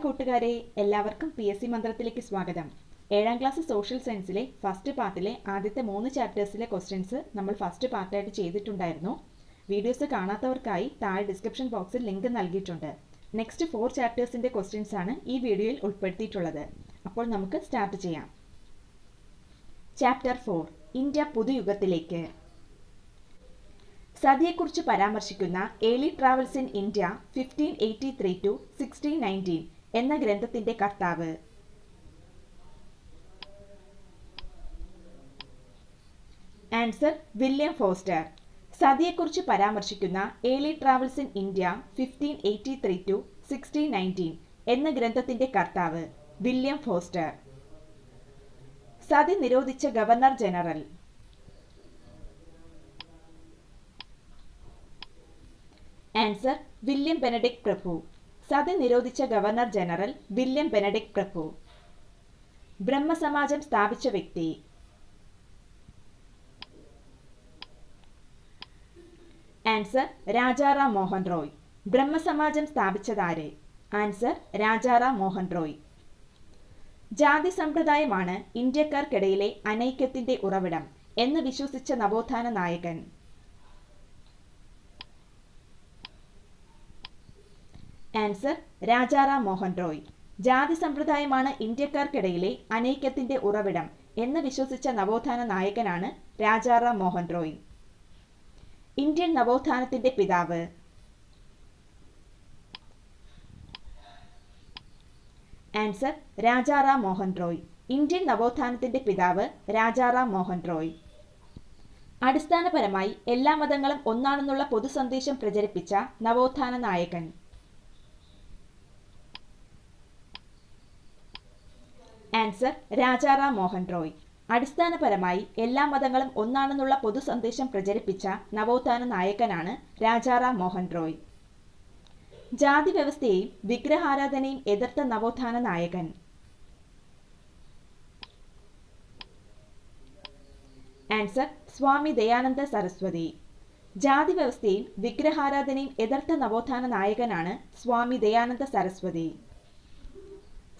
Hi കൂട്ടുകാരെ, എല്ലാവർക്കും PSC മന്ത്രത്തിലേക്ക് സ്വാഗതം. 7ാം ക്ലാസ് സോഷ്യൽ സയൻസിലെ ഫസ്റ്റ് പാർട്ടിലെ ആദ്യത്തെ 3 ചാപ്റ്റേഴ്സിലെ ക്വസ്റ്റ്യൻസ് നമ്മൾ ഫസ്റ്റ് പാർട്ടായിട്ട് ചെയ്തിട്ടുണ്ടായിരുന്നു. വീഡിയോസ് കാണാത്തവർക്കായി താഴെ ഡിസ്ക്രിപ്ഷൻ ബോക്സിൽ ലിങ്ക് നൽകിയിട്ടുണ്ട്. നെക്സ്റ്റ് 4 ചാപ്റ്റേഴ്സിൻ്റെ ക്വസ്റ്റ്യൻസ് ആണ് ഈ വീഡിയോയിൽ ഉൾപ്പെടുത്തിയിട്ടുള്ളത്. അപ്പോൾ നമുക്ക് സ്റ്റാർട്ട് ചെയ്യാം. Chapter 4 India പുതുയുഗത്തിലേക്ക്. സതിയെക്കുറിച്ച് പരാമർശിക്കുന്ന early travels in India 1583 to 1619 എന്ന ഗ്രന്ഥത്തിന്റെ കർത്താവ്. Answer William Foster. സതിയെക്കുറിച്ച് പരാമർശിക്കുന്ന early travels in India 1583 to 1619 എന്ന ഗ്രന്ഥത്തിന്റെ കർത്താവ് വില്യം ഫോസ്റ്റർ. സതി നിരോധിച്ച governor general. Answer William Benedict പ്രഭു. സതി നിരോധിച്ച ഗവർണർ ജനറൽ വില്യം ബെനഡിക്ട് പ്രഭു. ബ്രഹ്മസമാജം സ്ഥാപിച്ച വ്യക്തി. ആൻസർ രാജാറാം മോഹൻ റോയ്. ബ്രഹ്മസമാജം സ്ഥാപിച്ചതാര്? ആൻസർ രാജാറാം മോഹൻ റോയ്. ജാതി സമ്പ്രദായമാണ് ഇന്ത്യക്കാർക്കിടയിലെ അനൈക്യത്തിന്റെ ഉറവിടം എന്ന് വിശ്വസിച്ച നവോത്ഥാന നായകൻ. ആൻസർ രാജാറാം മോഹൻ റോയ്. ജാതി സമ്പ്രദായമാണ് ഇന്ത്യക്കാർക്കിടയിലെ അനൈക്യത്തിന്റെ ഉറവിടം എന്ന് വിശ്വസിച്ച നവോത്ഥാന നായകനാണ് രാജാറാം മോഹൻ റോയ്. ഇന്ത്യൻ നവോത്ഥാനത്തിന്റെ പിതാവ്. ആൻസർ രാജാറാം മോഹൻ റോയ്. ഇന്ത്യൻ നവോത്ഥാനത്തിന്റെ പിതാവ് രാജാറാം മോഹൻ റോയ്. അടിസ്ഥാനപരമായി എല്ലാ മതങ്ങളും ഒന്നാണെന്നുള്ള പൊതുസന്ദേശം പ്രചരിപ്പിച്ച നവോത്ഥാന നായകൻ. ആൻസർ രാജാറാം മോഹൻ റോയ്. അടിസ്ഥാനപരമായി എല്ലാ മതങ്ങളും ഒന്നാണെന്നുള്ള പൊതുസന്ദേശം പ്രചരിപ്പിച്ച നവോത്ഥാന നായകനാണ് രാജാറാം മോഹൻ റോയ്. ജാതി വ്യവസ്ഥയെയും വിഗ്രഹാരാധനയും എതിർത്ത നവോത്ഥാന നായകൻ. ആൻസർ സ്വാമി ദയാനന്ദ സരസ്വതി. ജാതി വ്യവസ്ഥയും വിഗ്രഹാരാധനയും എതിർത്ത നവോത്ഥാന നായകനാണ് സ്വാമി ദയാനന്ദ സരസ്വതി.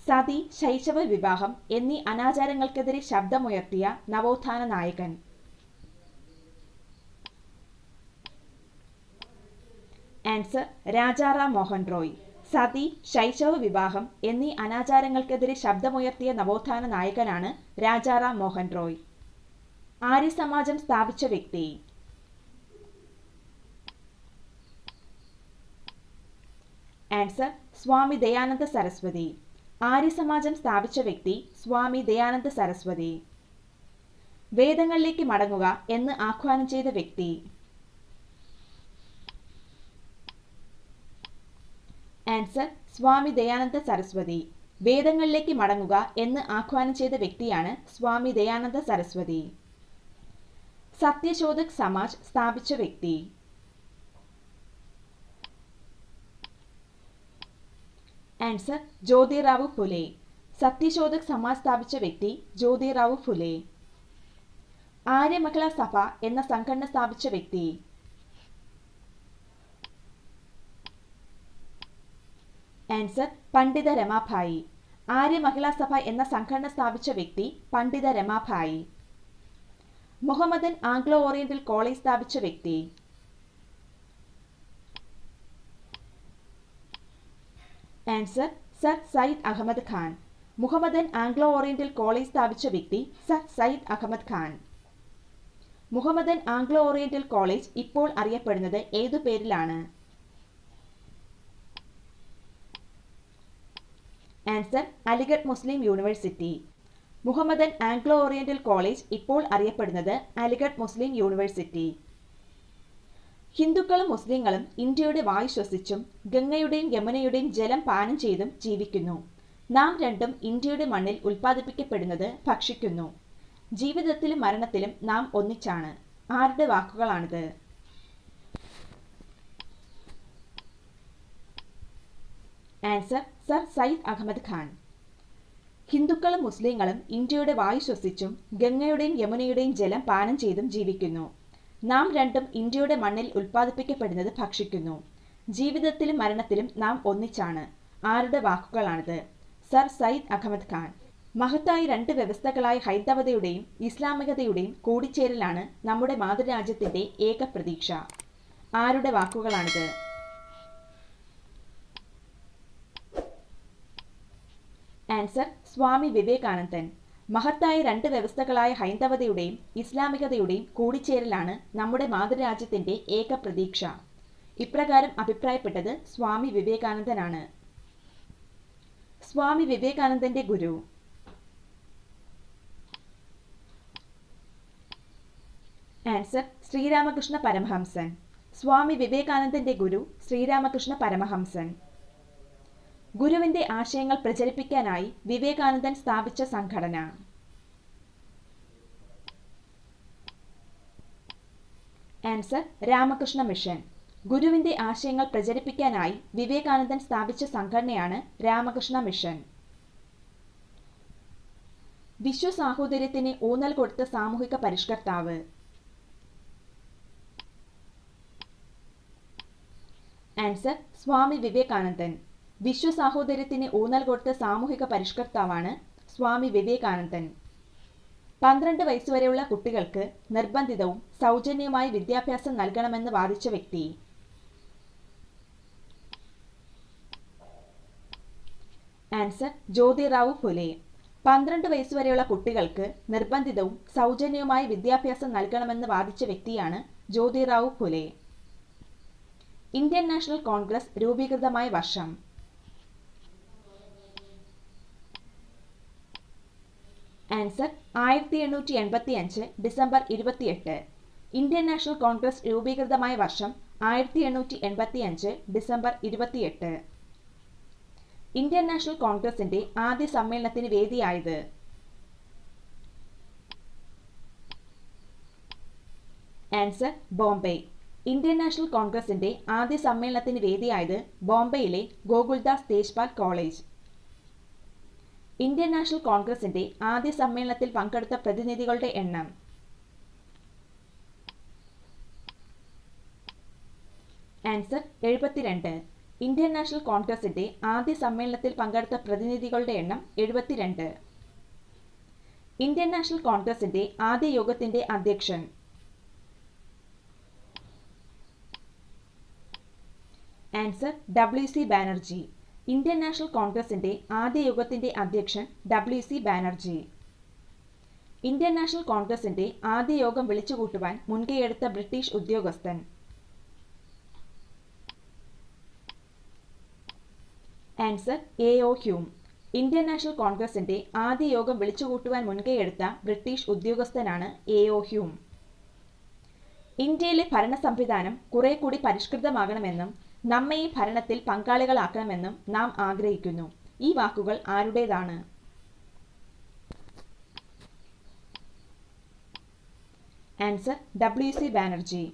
സതി, ശൈശവ വിവാഹം എന്നീ അനാചാരങ്ങൾക്കെതിരെ ശബ്ദമുയർത്തിയ നവോത്ഥാന നായകൻ. ആൻസർ രാജാറാം മോഹൻ റോയ്. സതി, ശൈശവ വിവാഹം എന്നീ അനാചാരങ്ങൾക്കെതിരെ ശബ്ദമുയർത്തിയ നവോത്ഥാന നായകനാണ് രാജാറാം മോഹൻ റോയ്. ആര്യസമാജം സ്ഥാപിച്ച വ്യക്തി. ആൻസർ സ്വാമി ദയാനന്ദ സരസ്വതി. ആര്യസമാജം സ്ഥാപിച്ച വ്യക്തി സ്വാമി ദയാനന്ദ സരസ്വതി. വേദങ്ങളിലേക്ക് മടങ്ങുക എന്ന് ആഹ്വാനം ചെയ്ത വ്യക്തി. ആൻസർ സ്വാമി ദയാനന്ദ സരസ്വതി. വേദങ്ങളിലേക്ക് മടങ്ങുക എന്ന് ആഹ്വാനം ചെയ്ത വ്യക്തിയാണ് സ്വാമി ദയാനന്ദ സരസ്വതി. സത്യശോധക് സമാജ് സ്ഥാപിച്ച വ്യക്തി. ആൻസർ ജ്യോതിറാവു ഫുലെ. സത്യശോധക് സമാജ് സ്ഥാപിച്ച വ്യക്തി ജ്യോതിറാവു ഫുലെ. ആര്യമഹിളാ സഭ എന്ന സംഘടന സ്ഥാപിച്ച വ്യക്തി. ആൻസർ പണ്ഡിത രമാഭായി. ആര്യമഹിളാ സഭ എന്ന സംഘടന സ്ഥാപിച്ച വ്യക്തി Pandita Ramabai. Muhammadan Anglo Oriental College സ്ഥാപിച്ച വ്യക്തി. Answer sir Syed Ahmad Khan. Muhammadan Anglo Oriental College സ്ഥാപിച്ച വ്യക്തി sir Syed Ahmad Khan. Muhammadan Anglo Oriental College ഇപ്പോൾ അറിയപ്പെടുന്നത് ഏതു പേരിലാണ്? Answer Aligarh Muslim University. Muhammadan Anglo Oriental College ഇപ്പോൾ അറിയപ്പെടുന്നത് അലിഗഡ് മുസ്ലിം യൂണിവേഴ്സിറ്റി. ഹിന്ദുക്കളും മുസ്ലിങ്ങളും ഇന്ത്യയുടെ വായു ശ്വസിച്ചും ഗംഗയുടെയും യമുനയുടെയും ജലം പാനം ചെയ്തും ജീവിക്കുന്നു. നാം രണ്ടും ഇന്ത്യയുടെ മണ്ണിൽ ഉൽപ്പാദിപ്പിക്കപ്പെടുന്നത് ഭക്ഷിക്കുന്നു. ജീവിതത്തിലും മരണത്തിലും നാം ഒന്നിച്ചാണ്. ആരുടെ വാക്കുകളാണിത്? Answer sir Syed Ahmad Khan. ഹിന്ദുക്കളും മുസ്ലിങ്ങളും ഇന്ത്യയുടെ വായു ശ്വസിച്ചും ഗംഗയുടെയും യമുനയുടെയും ജലം പാനം ചെയ്തും ജീവിക്കുന്നു. നാം രണ്ടും ഇന്ത്യയുടെ മണ്ണിൽ ഉൽപ്പാദിപ്പിക്കപ്പെടുന്നത് ഭക്ഷിക്കുന്നു. ജീവിതത്തിലും മരണത്തിലും നാം ഒന്നിച്ചാണ്. ആരുടെ വാക്കുകളാണിത്? സർ സയ്യിദ് അഹമ്മദ് ഖാൻ. മഹത്തായ രണ്ട് വ്യവസ്ഥകളായ ഹൈന്ദവതയുടെയും ഇസ്ലാമികതയുടെയും കൂടിച്ചേരലാണ് നമ്മുടെ മാതൃരാജ്യത്തിന്റെ ഏക പ്രതീക്ഷ. ആരുടെ വാക്കുകളാണിത്? ആൻസർ സ്വാമി വിവേകാനന്ദൻ. മഹത്തായ രണ്ട് വ്യവസ്ഥകളായ ഹൈന്ദവതയുടെയും ഇസ്ലാമികതയുടെയും കൂടിച്ചേരലാണ് നമ്മുടെ മാതൃരാജ്യത്തിന്റെ ഏക പ്രതീക്ഷ. ഇപ്രകാരം അഭിപ്രായപ്പെട്ടത് സ്വാമി വിവേകാനന്ദനാണ്. സ്വാമി വിവേകാനന്ദന്റെ ഗുരു. ആൻസർ ശ്രീരാമകൃഷ്ണ പരമഹംസൻ. സ്വാമി വിവേകാനന്ദന്റെ ഗുരു ശ്രീരാമകൃഷ്ണ പരമഹംസൻ. ഗുരുവിന്റെ ആശയങ്ങൾ പ്രചരിപ്പിക്കാനായി വിവേകാനന്ദൻ സ്ഥാപിച്ച സംഘടന. Answer Ramakrishna mission. ഗുരുവിന്റെ ആശയങ്ങൾ പ്രചരിപ്പിക്കാനായി വിവേകാനന്ദൻ സ്ഥാപിച്ച സംഘടനയാണ് രാമകൃഷ്ണ മിഷൻ. വിശ്വസാഹോദര്യത്തിന് ഊന്നൽ കൊടുത്ത സാമൂഹിക പരിഷ്കർത്താവ്. ആൻസർ സ്വാമി വിവേകാനന്ദൻ. വിശ്വസാഹോദര്യത്തിന് ഊന്നൽ കൊടുത്ത സാമൂഹിക പരിഷ്കർത്താവാണ് സ്വാമി വിവേകാനന്ദൻ. 12 വയസ്സുവരെയുള്ള കുട്ടികൾക്ക് നിർബന്ധിതവും സൗജന്യവുമായ വിദ്യാഭ്യാസം നൽകണമെന്ന് വാദിച്ച വ്യക്തി. ആൻസർ ജ്യോതിറാവു ഫുലെ. 12 വയസ്സുവരെയുള്ള കുട്ടികൾക്ക് നിർബന്ധിതവും സൗജന്യവുമായ വിദ്യാഭ്യാസം നൽകണമെന്ന് വാദിച്ച വ്യക്തിയാണ് Jyotirao Phule. Indian National Congress രൂപീകൃതമായ വർഷം. Answer 1885 December 28. Indian National Congress രൂപീകൃതമായ വർഷം 1885 ഡിസംബർ 28. ഇന്ത്യൻ നാഷണൽ കോൺഗ്രസിന്റെ ആദ്യ സമ്മേളനത്തിന് വേദിയായത്. ആൻസർ ബോംബെ. ഇന്ത്യൻ നാഷണൽ കോൺഗ്രസിന്റെ ആദ്യ സമ്മേളനത്തിന് വേദിയായത് ബോംബെയിലെ Gokuldas Tejpal College. Indian national കോൺഗ്രസിന്റെ ആദ്യ സമ്മേളനത്തിൽ പങ്കെടുത്ത പ്രതിനിധികളുടെ എണ്ണം. ആൻസർ 72. ഇന്ത്യൻ നാഷണൽ കോൺഗ്രസിന്റെ ആദ്യ സമ്മേളനത്തിൽ പങ്കെടുത്ത പ്രതിനിധികളുടെ എണ്ണം 72. ഇന്ത്യൻ നാഷണൽ കോൺഗ്രസിന്റെ ആദ്യ യോഗത്തിന്റെ അധ്യക്ഷൻ. Answer WC Banerjee. Indian national കോൺഗ്രസിന്റെ ആദ്യ യോഗത്തിന്റെ അധ്യക്ഷൻ WC ബാനർജി. ഇന്ത്യൻ നാഷണൽ കോൺഗ്രസിന്റെ ആദ്യ യോഗം വിളിച്ചുകൂട്ടുവാൻ മുൻകൈയെടുത്ത ബ്രിട്ടീഷ് ഉദ്യോഗസ്ഥൻ. Answer AO Hume. Indian national കോൺഗ്രസിന്റെ ആദ്യ യോഗം വിളിച്ചുകൂട്ടുവാൻ മുൻകൈയെടുത്ത ബ്രിട്ടീഷ് ഉദ്യോഗസ്ഥനാണ് AO ഹ്യൂം. ഇന്ത്യയിലെ ഭരണ സംവിധാനം കുറെ കൂടി പരിഷ്കൃതമാകണമെന്നും നമ്മെ ഈ ഭരണത്തിൽ പങ്കാളികളാക്കണമെന്നും നാം ആഗ്രഹിക്കുന്നു. ഈ വാക്കുകൾ ആരുടേതാണ്? Answer WC Banerjee.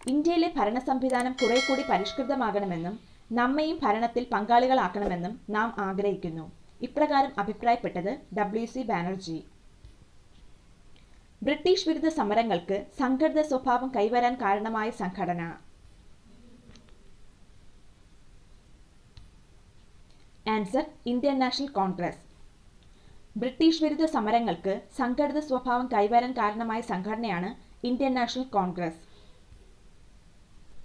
ഇന്ത്യയിലെ ഭരണ സംവിധാനം കുറെ കൂടി പരിഷ്കൃതമാകണമെന്നും നമ്മയും ഭരണത്തിൽ പങ്കാളികളാക്കണമെന്നും നാം ആഗ്രഹിക്കുന്നു. ഇപ്രകാരം അഭിപ്രായപ്പെട്ടത് WC ബാനർജി. ബ്രിട്ടീഷ് വിരുദ്ധ സമരങ്ങൾക്ക് സംഘടിത സ്വഭാവം കൈവരാൻ കാരണമായ സംഘടന. Answer Indian National Congress. British വിരുദ്ധ സമരങ്ങൾക്ക് സംഘടിത സ്വഭാവം കൈവരാൻ കാരണമായ സംഘടനയാണ് Indian National Congress.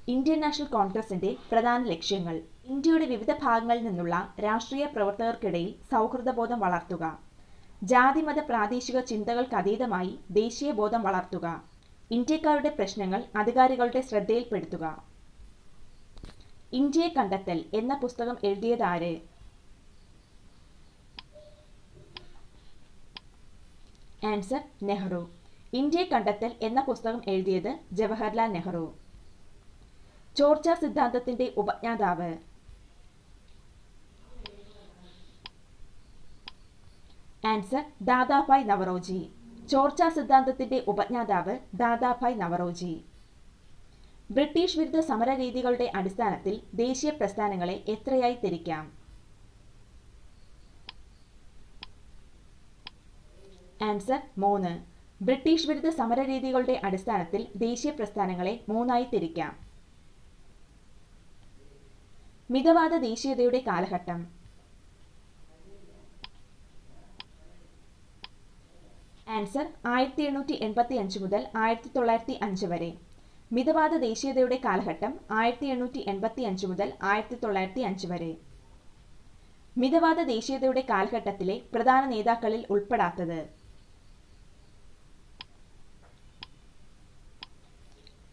Indian national കോൺഗ്രസിന്റെ പ്രധാന ലക്ഷ്യങ്ങൾ: ഇന്ത്യയുടെ വിവിധ ഭാഗങ്ങളിൽ നിന്നുള്ള രാഷ്ട്രീയ പ്രവർത്തകർക്കിടയിൽ സൗഹൃദബോധം വളർത്തുക, ജാതിമത പ്രാദേശിക ചിന്തകൾക്കതീതമായി ദേശീയ ബോധം വളർത്തുക, ഇന്ത്യക്കാരുടെ പ്രശ്നങ്ങൾ അധികാരികളുടെ ശ്രദ്ധയിൽപ്പെടുത്തുക. ഇന്ത്യയെ കണ്ടെത്തൽ എന്ന പുസ്തകം എഴുതിയതാര്? ആൻസർ നെഹ്റു. ഇന്ത്യയെ കണ്ടെത്തൽ എന്ന പുസ്തകം എഴുതിയത് ജവഹർലാൽ നെഹ്റു. ചോർച്ച സിദ്ധാന്തത്തിന്റെ ഉപജ്ഞാതാവ്? ആൻസർ ദാദാഭായ് നവറോജി. ചോർച്ച സിദ്ധാന്തത്തിന്റെ ഉപജ്ഞാതാവ് ദാദാഭായ് നവറോജി. ബ്രിട്ടീഷ് വിരുദ്ധ സമരരീതികളുടെ അടിസ്ഥാനത്തിൽ ദേശീയ പ്രസ്ഥാനങ്ങളെ എത്രയായി തിരിക്കാം? ആൻസർ 3. ബ്രിട്ടീഷ് വിരുദ്ധ സമരരീതികളുടെ അടിസ്ഥാനത്തിൽ ദേശീയ പ്രസ്ഥാനങ്ങളെ 3ആയി തിരിക്കാം. മിതവാദ ദേശീയതയുടെ കാലഘട്ടം. ആൻസർ 1885 മുതൽ 1905 വരെ. മിതവാദ ദേശീയതയുടെ കാലഘട്ടം 1885 മുതൽ 1905 വരെ. മിതവാദ ദേശീയതയുടെ കാലഘട്ടത്തിലെ പ്രധാന നേതാക്കളിൽ ഉൾപ്പെടാത്തത്.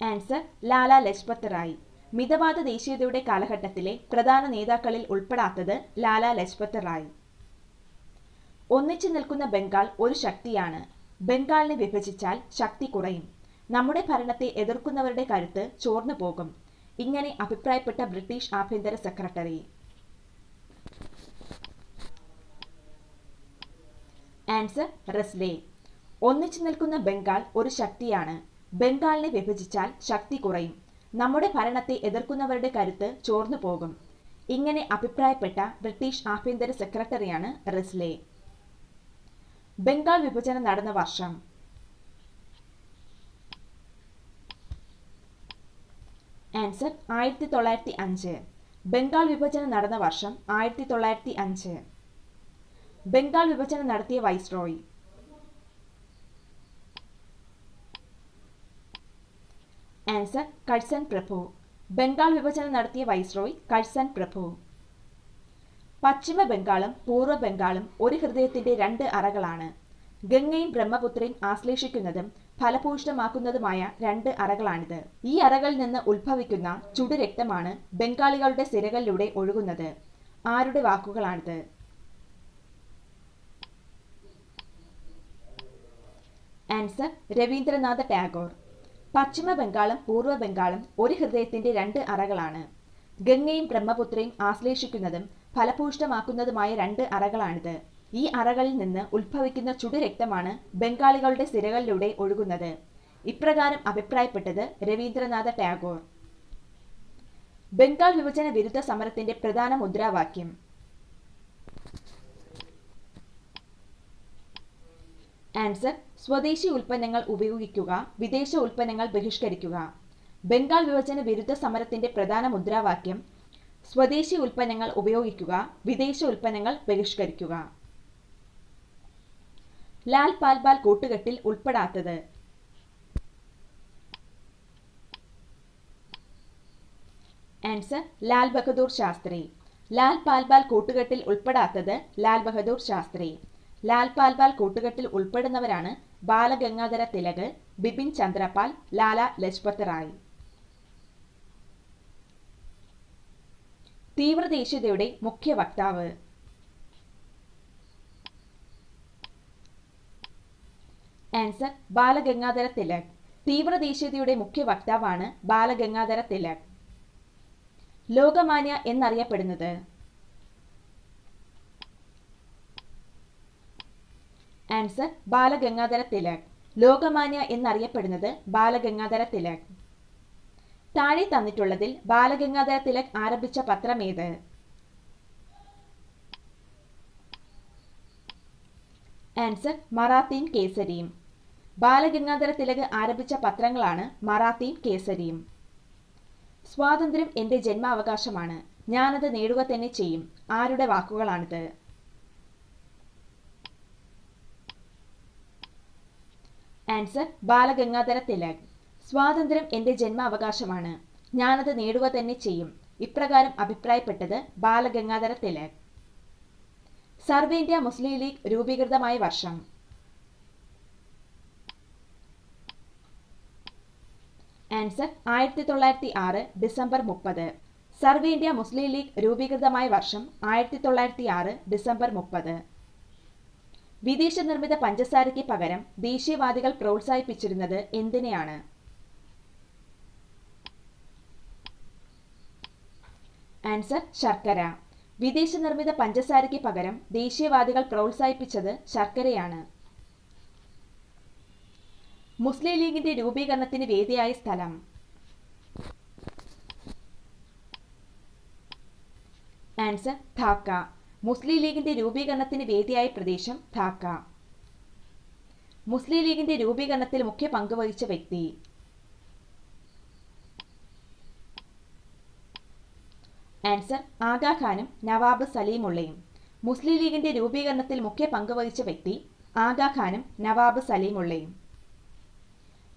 ആൻസർ ലാല ലജ്പത് റായ്. മിതവാദ ദേശീയതയുടെ കാലഘട്ടത്തിലെ പ്രധാന നേതാക്കളിൽ ഉൾപ്പെടാത്തത് ലാല ലജ്പത് റായ്. ഒന്നിച്ചു നിൽക്കുന്ന ബംഗാൾ ഒരു ശക്തിയാണ്. ബംഗാളിനെ വിഭജിച്ചാൽ ശക്തി കുറയും. നമ്മുടെ ഭരണത്തെ എതിർക്കുന്നവരുടെ കരുത്ത് ചോർന്നു പോകും. ഇങ്ങനെ അഭിപ്രായപ്പെട്ട ബ്രിട്ടീഷ് ആഭ്യന്തര സെക്രട്ടറി. ആൻസർ റസ്ലേ. ഒന്നിച്ചു നിൽക്കുന്ന ബംഗാൾ ഒരു ശക്തിയാണ്. ബംഗാളിനെ വിഭജിച്ചാൽ ശക്തി കുറയും. നമ്മുടെ ഭരണത്തെ എതിർക്കുന്നവരുടെ കരുത്ത് ചോർന്നു പോകും. ഇങ്ങനെ അഭിപ്രായപ്പെട്ട ബ്രിട്ടീഷ് ആഭ്യന്തര സെക്രട്ടറിയാണ് റസ്ലേ. ബംഗാൾ വിഭജനം നടന്ന വർഷം. ആൻസർ 1905. ബംഗാൾ വിഭജനം നടന്ന വർഷം 1905. ബംഗാൾ വിഭജനം നടത്തിയ വൈസ്രോയി. ആൻസർ കഴ്സൺ പ്രഭു. ബംഗാൾ വിഭജനം നടത്തിയ വൈസ്രോയി കഴ്സൺ പ്രഭു. പശ്ചിമ ബംഗാളും പൂർവ്വ ബംഗാളും ഒരു ഹൃദയത്തിന്റെ രണ്ട് അറകളാണ്. ഗംഗയും ബ്രഹ്മപുത്രയും ആശ്ലേഷിക്കുന്നതും ഫലഭൂയിഷ്ഠമാക്കുന്നതുമായ രണ്ട് അറകളാണിത്. ഈ അറകളിൽ നിന്ന് ഉത്ഭവിക്കുന്ന ചുടുരക്തമാണ് ബംഗാളികളുടെ സിരകളിലൂടെ ഒഴുകുന്നത്. ആരുടെ വാക്കുകളാണിത്? ആൻസർ രവീന്ദ്രനാഥ ടാഗോർ. പശ്ചിമ ബംഗാളും പൂർവ്വ ബംഗാളും ഒരു ഹൃദയത്തിന്റെ രണ്ട് അറകളാണ്. ഗംഗയും ബ്രഹ്മപുത്രയും ആശ്ലേഷിക്കുന്നതും ഫലഭൂയിഷ്ഠമാക്കുന്നതുമായ രണ്ട് അറകളാണിത്. ഈ അറകളിൽ നിന്ന് ഉത്ഭവിക്കുന്ന ചുടുരക്തമാണ് ബംഗാളികളുടെ സിരകളിലൂടെ ഒഴുകുന്നത്. ഇപ്രകാരം അഭിപ്രായപ്പെട്ടത് രവീന്ദ്രനാഥ ടാഗോർ. ബംഗാൾ വിഭജന വിരുദ്ധ സമരത്തിന്റെ പ്രധാന മുദ്രാവാക്യം. ആൻസർ സ്വദേശി ഉൽപ്പന്നങ്ങൾ ഉപയോഗിക്കുക, വിദേശ ഉൽപ്പന്നങ്ങൾ ബഹിഷ്കരിക്കുക. ബംഗാൾ വിഭജന വിരുദ്ധ സമരത്തിന്റെ പ്രധാന മുദ്രാവാക്യം സ്വദേശി ഉൽപ്പന്നങ്ങൾ ഉപയോഗിക്കുക, വിദേശ ഉൽപ്പന്നങ്ങൾ ബഹിഷ്കരിക്കുക. ലാൽ പാൽപാൽ കൂട്ടുകെട്ടിൽ ഉൾപ്പെടാത്തത്. ആൻസർ ലാൽ ബഹദൂർ ശാസ്ത്രി. ലാൽ പാൽപാൽ കൂട്ടുകെട്ടിൽ ഉൾപ്പെടാത്തത് ലാൽ ബഹദൂർ ശാസ്ത്രി. ലാൽ പാൽപാൽ കൂട്ടുകെട്ടിൽ ഉൾപ്പെടുന്നവരാണ് ബാലഗംഗാധര തിലക്, ബിപിൻ ചന്ദ്രപാൽ, ലാല ലജ്പത് റായ്. തീവ്രദേശീയതയുടെ മുഖ്യ വക്താവ്. ആൻസർ ബാലഗംഗാധര തിലക്. തീവ്രദേശീയതയുടെ മുഖ്യ വക്താവാണ് ബാലഗംഗാധര തിലക്. ലോകമാന്യ എന്നറിയപ്പെടുന്നത്. ആൻസർ ബാലഗംഗാധര തിലക്. ലോകമാന്യ എന്നറിയപ്പെടുന്നത് ബാലഗംഗാധര തിലക്. താഴെ തന്നിട്ടുള്ളതിൽ ബാലഗംഗാധര തിലക് ആരംഭിച്ച പത്രമേത്? ആൻസർ മറാത്തീം കേസരിയും. ബാലഗംഗാധര തിലക് ആരംഭിച്ച പത്രങ്ങളാണ് മറാത്തീം കേസരിയും. സ്വാതന്ത്ര്യം എന്റെ ജന്മാവകാശമാണ്, ഞാനത് നേടുക തന്നെ ചെയ്യും. ആരുടെ വാക്കുകളാണിത്? ആൻസർ ബാലഗംഗാധര തിലക്. സ്വാതന്ത്ര്യം എന്റെ ജന്മാവകാശമാണ്, ഞാനത് നേടുക തന്നെ ചെയ്യും. ഇപ്രകാരം അഭിപ്രായപ്പെട്ടത് ബാലഗംഗാധര തിലക്. സർവ ഇന്ത്യ മുസ്ലിം ലീഗ് രൂപീകൃതമായ വർഷം. Answer 1906 December 30. സർവ ഇന്ത്യ മുസ്ലിം ലീഗ് രൂപീകൃതമായ വർഷം 1906 ഡിസംബർ 30. വിദേശ നിർമ്മിത പഞ്ചസാരയ്ക്ക് പകരം ദേശീയവാദികൾ പ്രോത്സാഹിപ്പിച്ചിരുന്നത് എന്തിനെയാണ്? ആൻസർ ശർക്കര. വിദേശ നിർമ്മിത പഞ്ചസാരയ്ക്ക് പകരം ദേശീയവാദികൾ പ്രോത്സാഹിപ്പിച്ചത് ശർക്കരയാണ്. മുസ്ലിം ലീഗിന്റെ രൂപീകരണത്തിന് വേദിയായ സ്ഥലം. ആൻസർ ധാക്ക. മുസ്ലിം ലീഗിന്റെ രൂപീകരണത്തിന് വേദിയായ പ്രദേശം ധാക്ക. മുസ്ലിം ലീഗിന്റെ രൂപീകരണത്തിൽ മുഖ്യ പങ്കുവഹിച്ച വ്യക്തി. ആൻസർ ആഗാഖാനും നവാബ് സലീമുള്ളയും. മുസ്ലിം ലീഗിന്റെ രൂപീകരണത്തിൽ മുഖ്യ പങ്കുവഹിച്ച വ്യക്തി ആഗാഖാനും നവാബ് സലീമുള്ളയും.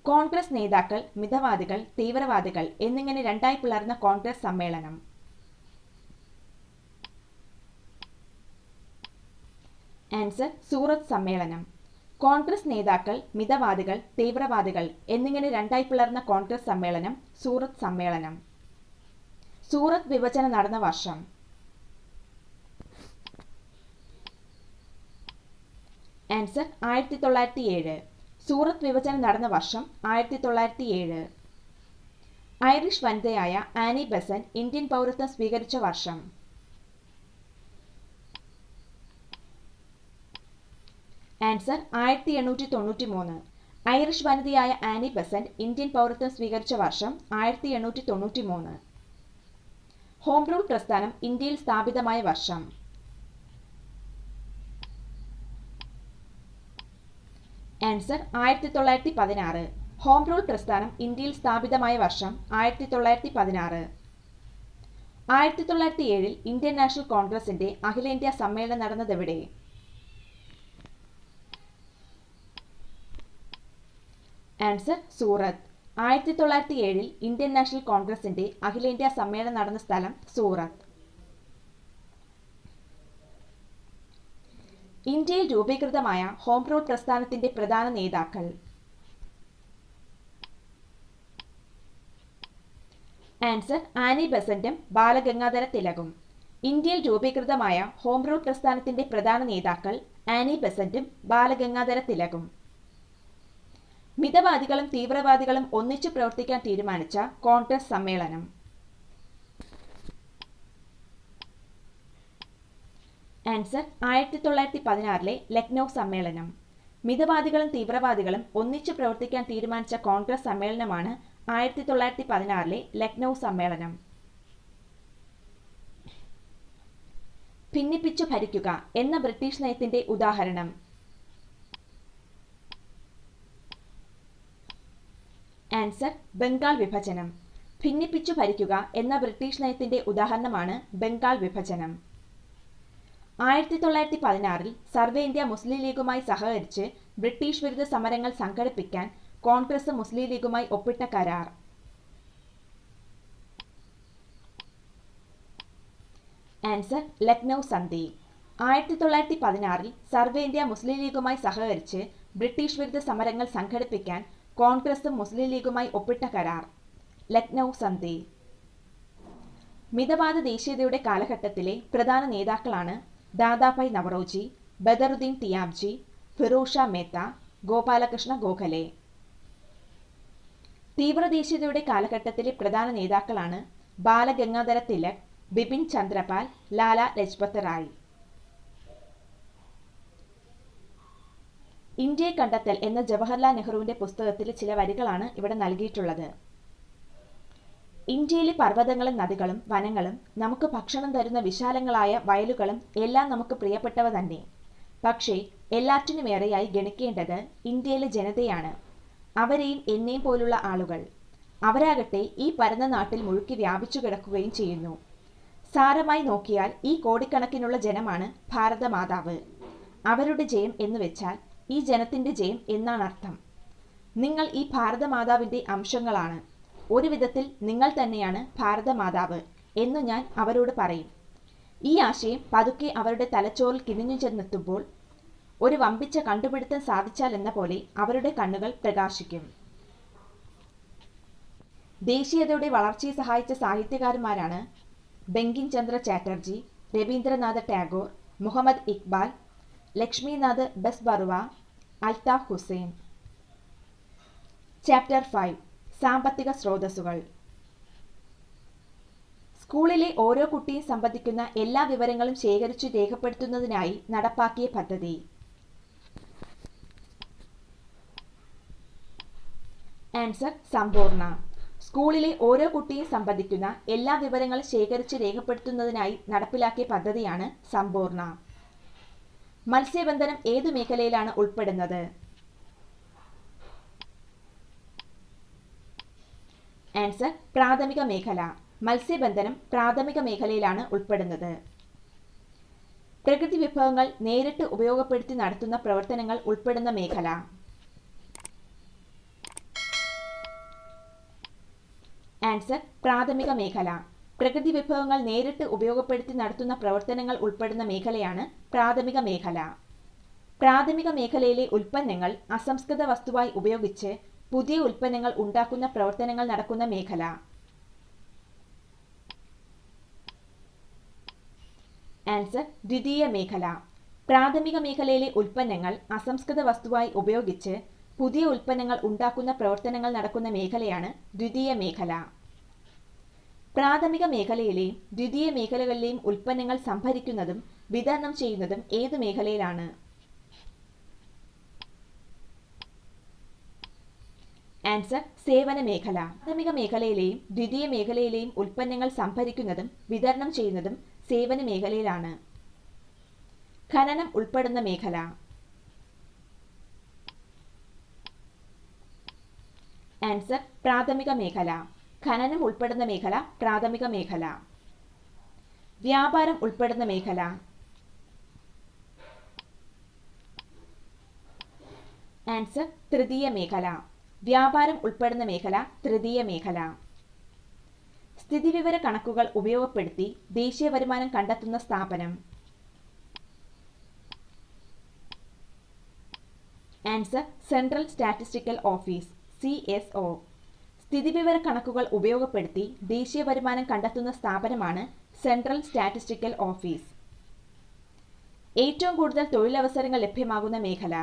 കോൺഗ്രസ് നേതാക്കൾ മിതവാദികൾ, തീവ്രവാദികൾ എന്നിങ്ങനെ രണ്ടായി പിളർന്ന കോൺഗ്രസ് സമ്മേളനം. ആൻസർ സൂറത്ത് സമ്മേളനം. കോൺഗ്രസ് നേതാക്കൾ മിതവാദികൾ, തീവ്രവാദികൾ എന്നിങ്ങനെ രണ്ടായി പിളർന്ന കോൺഗ്രസ് സമ്മേളനം സൂറത്ത് സമ്മേളനം. സൂറത്ത് വിഭജനം നടന്ന വർഷം. ആൻസർ 1907. സൂറത്ത് വിഭജനം നടന്ന വർഷം 1907. ഐറിഷ് വനിതയായ ആനി ബെസന്റ് ഇന്ത്യൻ പൗരത്വം സ്വീകരിച്ച വർഷം. ആൻസർ 1893. ഐറിഷ് വനിതയായ ആനി ബെസന്റ് ഇന്ത്യൻ പൗരത്വം സ്വീകരിച്ച വർഷം 1893. ഹോം റൂൾ പ്രസ്ഥാനം ഇന്ത്യയിൽ സ്ഥാപിതമായ വർഷം. ആൻസർ 1916. ഹോം റൂൾ പ്രസ്ഥാനം ഇന്ത്യയിൽ സ്ഥാപിതമായ വർഷം 1916. 1907 ഇന്ത്യൻ നാഷണൽ കോൺഗ്രസിന്റെ അഖിലേന്ത്യാ സമ്മേളനം നടന്നതെവിടെ? ആൻസർ സൂറത്ത്. 1907 ഇന്ത്യൻ നാഷണൽ കോൺഗ്രസിന്റെ അഖിലേന്ത്യാ സമ്മേളനം നടന്ന സ്ഥലം സൂറത്ത്. ഇന്ത്യയിൽ രൂപീകൃതമായ ഹോം റൂൾ പ്രസ്ഥാനത്തിന്റെ പ്രധാന നേതാക്കൾ. ആൻസർ ആനി ബെസന്റും ബാലഗംഗാധര തിലകും. ഇന്ത്യയിൽ രൂപീകൃതമായ ഹോം റൂൾ പ്രസ്ഥാനത്തിന്റെ പ്രധാന നേതാക്കൾ ആനി ബെസന്റും ബാലഗംഗാധര തിലകും. മിതവാദികളും തീവ്രവാദികളും ഒന്നിച്ചു പ്രവർത്തിക്കാൻ തീരുമാനിച്ച കോൺഗ്രസ് സമ്മേളനം. ആൻസർ 1916 ലക്നൗ സമ്മേളനം. മിതവാദികളും തീവ്രവാദികളും ഒന്നിച്ചു പ്രവർത്തിക്കാൻ തീരുമാനിച്ച കോൺഗ്രസ് സമ്മേളനമാണ് 1916 ലക്നൗ സമ്മേളനം. ഭിന്നിപ്പിച്ചു ഭരിക്കുക എന്ന ബ്രിട്ടീഷ് നയത്തിന്റെ ഉദാഹരണം. ആൻസർ ബംഗാൾ വിഭജനം. ഭിന്നിപ്പിച്ചു ഭരിക്കുക എന്ന ബ്രിട്ടീഷ് നയത്തിന്റെ ഉദാഹരണമാണ് ബംഗാൾ വിഭജനം. 1916 സർവ്വ മുസ്ലിം ലീഗുമായി സഹകരിച്ച് ബ്രിട്ടീഷ് വിരുദ്ധ സമരങ്ങൾ സംഘടിപ്പിക്കാൻ കോൺഗ്രസ് മുസ്ലിം ലീഗുമായി ഒപ്പിട്ട കരാർ. ആൻസർ ലക്നൗ സന്ധി. 1916 സർവ്വ മുസ്ലിം ലീഗുമായി സഹകരിച്ച് ബ്രിട്ടീഷ് വിരുദ്ധ സമരങ്ങൾ സംഘടിപ്പിക്കാൻ കോൺഗ്രസും മുസ്ലിം ലീഗുമായി ഒപ്പിട്ട കരാർ. ലക്നൗ സന്ധി. മിതവാദ ദേശീയതയുടെ കാലഘട്ടത്തിലെ പ്രധാന നേതാക്കളാണ് ദാദാഭായ് നവറോജി, ബദറുദ്ദീൻ തിയാബ്ജി, ഫിറോസ് ഷാ മേത്ത, ഗോപാലകൃഷ്ണ ഗോഖലെ. തീവ്രദേശീയതയുടെ കാലഘട്ടത്തിലെ പ്രധാന നേതാക്കളാണ് ബാലഗംഗാധര തിലക്, ബിപിൻ ചന്ദ്രപാൽ, ലാല ലജ്പത് റായ്. ഇന്ത്യയെ കണ്ടെത്തൽ എന്ന ജവഹർലാൽ നെഹ്റുവിന്റെ പുസ്തകത്തിലെ ചില വരികളാണ് ഇവിടെ നൽകിയിട്ടുള്ളത്. ഇന്ത്യയിലെ പർവ്വതങ്ങളും നദികളും വനങ്ങളും നമുക്ക് ഭക്ഷണം തരുന്ന വിശാലങ്ങളായ വയലുകളും എല്ലാം നമുക്ക് പ്രിയപ്പെട്ടവ തന്നെ. പക്ഷേ എല്ലാറ്റിനുമേറെയായി ഗണിക്കേണ്ടത് ഇന്ത്യയിലെ ജനതയാണ്. അവരെയും എന്നെയും പോലുള്ള ആളുകൾ. അവരാകട്ടെ ഈ പരന്ന നാട്ടിൽ മുഴുക്കി വ്യാപിച്ചു കിടക്കുകയും ചെയ്യുന്നു. സാരമായി നോക്കിയാൽ ഈ കോടിക്കണക്കിനുള്ള ജനമാണ് ഭാരതമാതാവ്. അവരുടെ ജയം എന്ന് വെച്ചാൽ ഈ ജനത്തിന്റെ ജയം എന്നാണ് അർത്ഥം. നിങ്ങൾ ഈ ഭാരതമാതാവിന്റെ അംശങ്ങളാണ്. ഒരു വിധത്തിൽ നിങ്ങൾ തന്നെയാണ് ഭാരതമാതാവ് എന്നു ഞാൻ അവരോട് പറയും. ഈ ആശയം പതുക്കെ അവരുടെ തലച്ചോറിൽ കിനിഞ്ഞു ചെന്നെത്തുമ്പോൾ ഒരു വമ്പിച്ച കണ്ടുപിടുത്തം സാധിച്ചാൽ എന്ന പോലെ അവരുടെ കണ്ണുകൾ പ്രകാശിക്കും. ദേശീയതയുടെ വളർച്ചയെ സഹായിച്ച സാഹിത്യകാരന്മാരാണ് ബങ്കിം ചന്ദ്ര ചാറ്റർജി, രവീന്ദ്രനാഥ ടാഗോർ, മുഹമ്മദ് ഇക്ബാൽ, ലക്ഷ്മിനാഥ് ബെസ്ബറുവ, അൽതാഫ് ഹുസൈൻ. ചാപ്റ്റർ 5 സാമ്പത്തിക സ്രോതസ്സുകൾ. സ്കൂളിലെ ഓരോ കുട്ടിയും സംബന്ധിക്കുന്ന എല്ലാ വിവരങ്ങളും ശേഖരിച്ചു രേഖപ്പെടുത്തുന്നതിനായി നടപ്പാക്കിയ പദ്ധതി. ആൻസർ സമ്പൂർണ്ണ. സ്കൂളിലെ ഓരോ കുട്ടിയും സംബന്ധിക്കുന്ന എല്ലാ വിവരങ്ങളും ശേഖരിച്ച് രേഖപ്പെടുത്തുന്നതിനായി നടപ്പിലാക്കിയ പദ്ധതിയാണ് സമ്പൂർണ്ണ. മത്സ്യബന്ധനം ഏതു മേഖലയിലാണ് ഉൾപ്പെടുന്നത്? ആൻസർ പ്രാഥമിക മേഖല. മത്സ്യബന്ധനം പ്രാഥമിക മേഖലയിലാണ് ഉൾപ്പെടുന്നത്. പ്രകൃതി വിഭവങ്ങൾ നേരിട്ട് ഉപയോഗപ്പെടുത്തി നടത്തുന്ന പ്രവർത്തനങ്ങൾ ഉൾപ്പെടുന്ന മേഖല. ആൻസർ പ്രാഥമിക മേഖല. പ്രകൃതി വിഭവങ്ങൾ നേരിട്ട് ഉപയോഗപ്പെടുത്തി നടത്തുന്ന പ്രവർത്തനങ്ങൾ ഉൾപ്പെടുന്ന മേഖലയാണ് പ്രാഥമിക മേഖല. പ്രാഥമിക മേഖലയിലെ ഉൽപ്പന്നങ്ങൾ അസംസ്കൃത വസ്തുവായി ഉപയോഗിച്ച് പുതിയ ഉൽപ്പന്നങ്ങൾ ഉണ്ടാക്കുന്ന പ്രവർത്തനങ്ങൾ നടക്കുന്ന മേഖല. ആൻസർ ദ്വിതീയ മേഖല. പ്രാഥമിക മേഖലയിലെ ഉൽപ്പന്നങ്ങൾ അസംസ്കൃത വസ്തുവായി ഉപയോഗിച്ച് പുതിയ ഉൽപ്പന്നങ്ങൾ ഉണ്ടാക്കുന്ന പ്രവർത്തനങ്ങൾ നടക്കുന്ന മേഖലയാണ് ദ്വിതീയ മേഖല. പ്രാഥമിക മേഖലയിലെയും ദ്വിതീയ മേഖലകളിലെയും ഉൽപ്പന്നങ്ങൾ സംഭരിക്കുന്നതും വിതരണം ചെയ്യുന്നതും ഏതു മേഖലയിലാണ്? ആൻസർ സേവന മേഖല. പ്രാഥമിക മേഖലയിലെയും ദ്വിതീയ മേഖലയിലെയും ഉൽപ്പന്നങ്ങൾ സംഭരിക്കുന്നതും വിതരണം ചെയ്യുന്നതും സേവന മേഖലയിലാണ്. ഖനനം ഉൾപ്പെടുന്ന മേഖല. ആൻസർ പ്രാഥമിക മേഖല. ഖനനം ഉൾപ്പെടുന്ന മേഖല പ്രാഥമിക മേഖല. വ്യാപാരം ഉൾപ്പെടുന്ന മേഖല. ആൻസർ തൃതീയ മേഖല. വ്യാപാരം ഉൾപ്പെടുന്ന മേഖല തൃതീയ മേഖല. സ്ഥിതിവിവര കണക്കുകൾ ഉപയോഗപ്പെടുത്തി ദേശീയ വരുമാനം കണ്ടെത്തുന്ന സ്ഥാപനം. Answer central statistical office CSO. സ്ഥിതിവിവര കണക്കുകൾ ഉപയോഗപ്പെടുത്തി ദേശീയ വരുമാനം കണ്ടെത്തുന്ന സ്ഥാപനമാണ് സെൻട്രൽ സ്റ്റാറ്റിസ്റ്റിക്കൽ ഓഫീസ്. ഏറ്റവും കൂടുതൽ തൊഴിലവസരങ്ങൾ ലഭ്യമാകുന്ന മേഖല.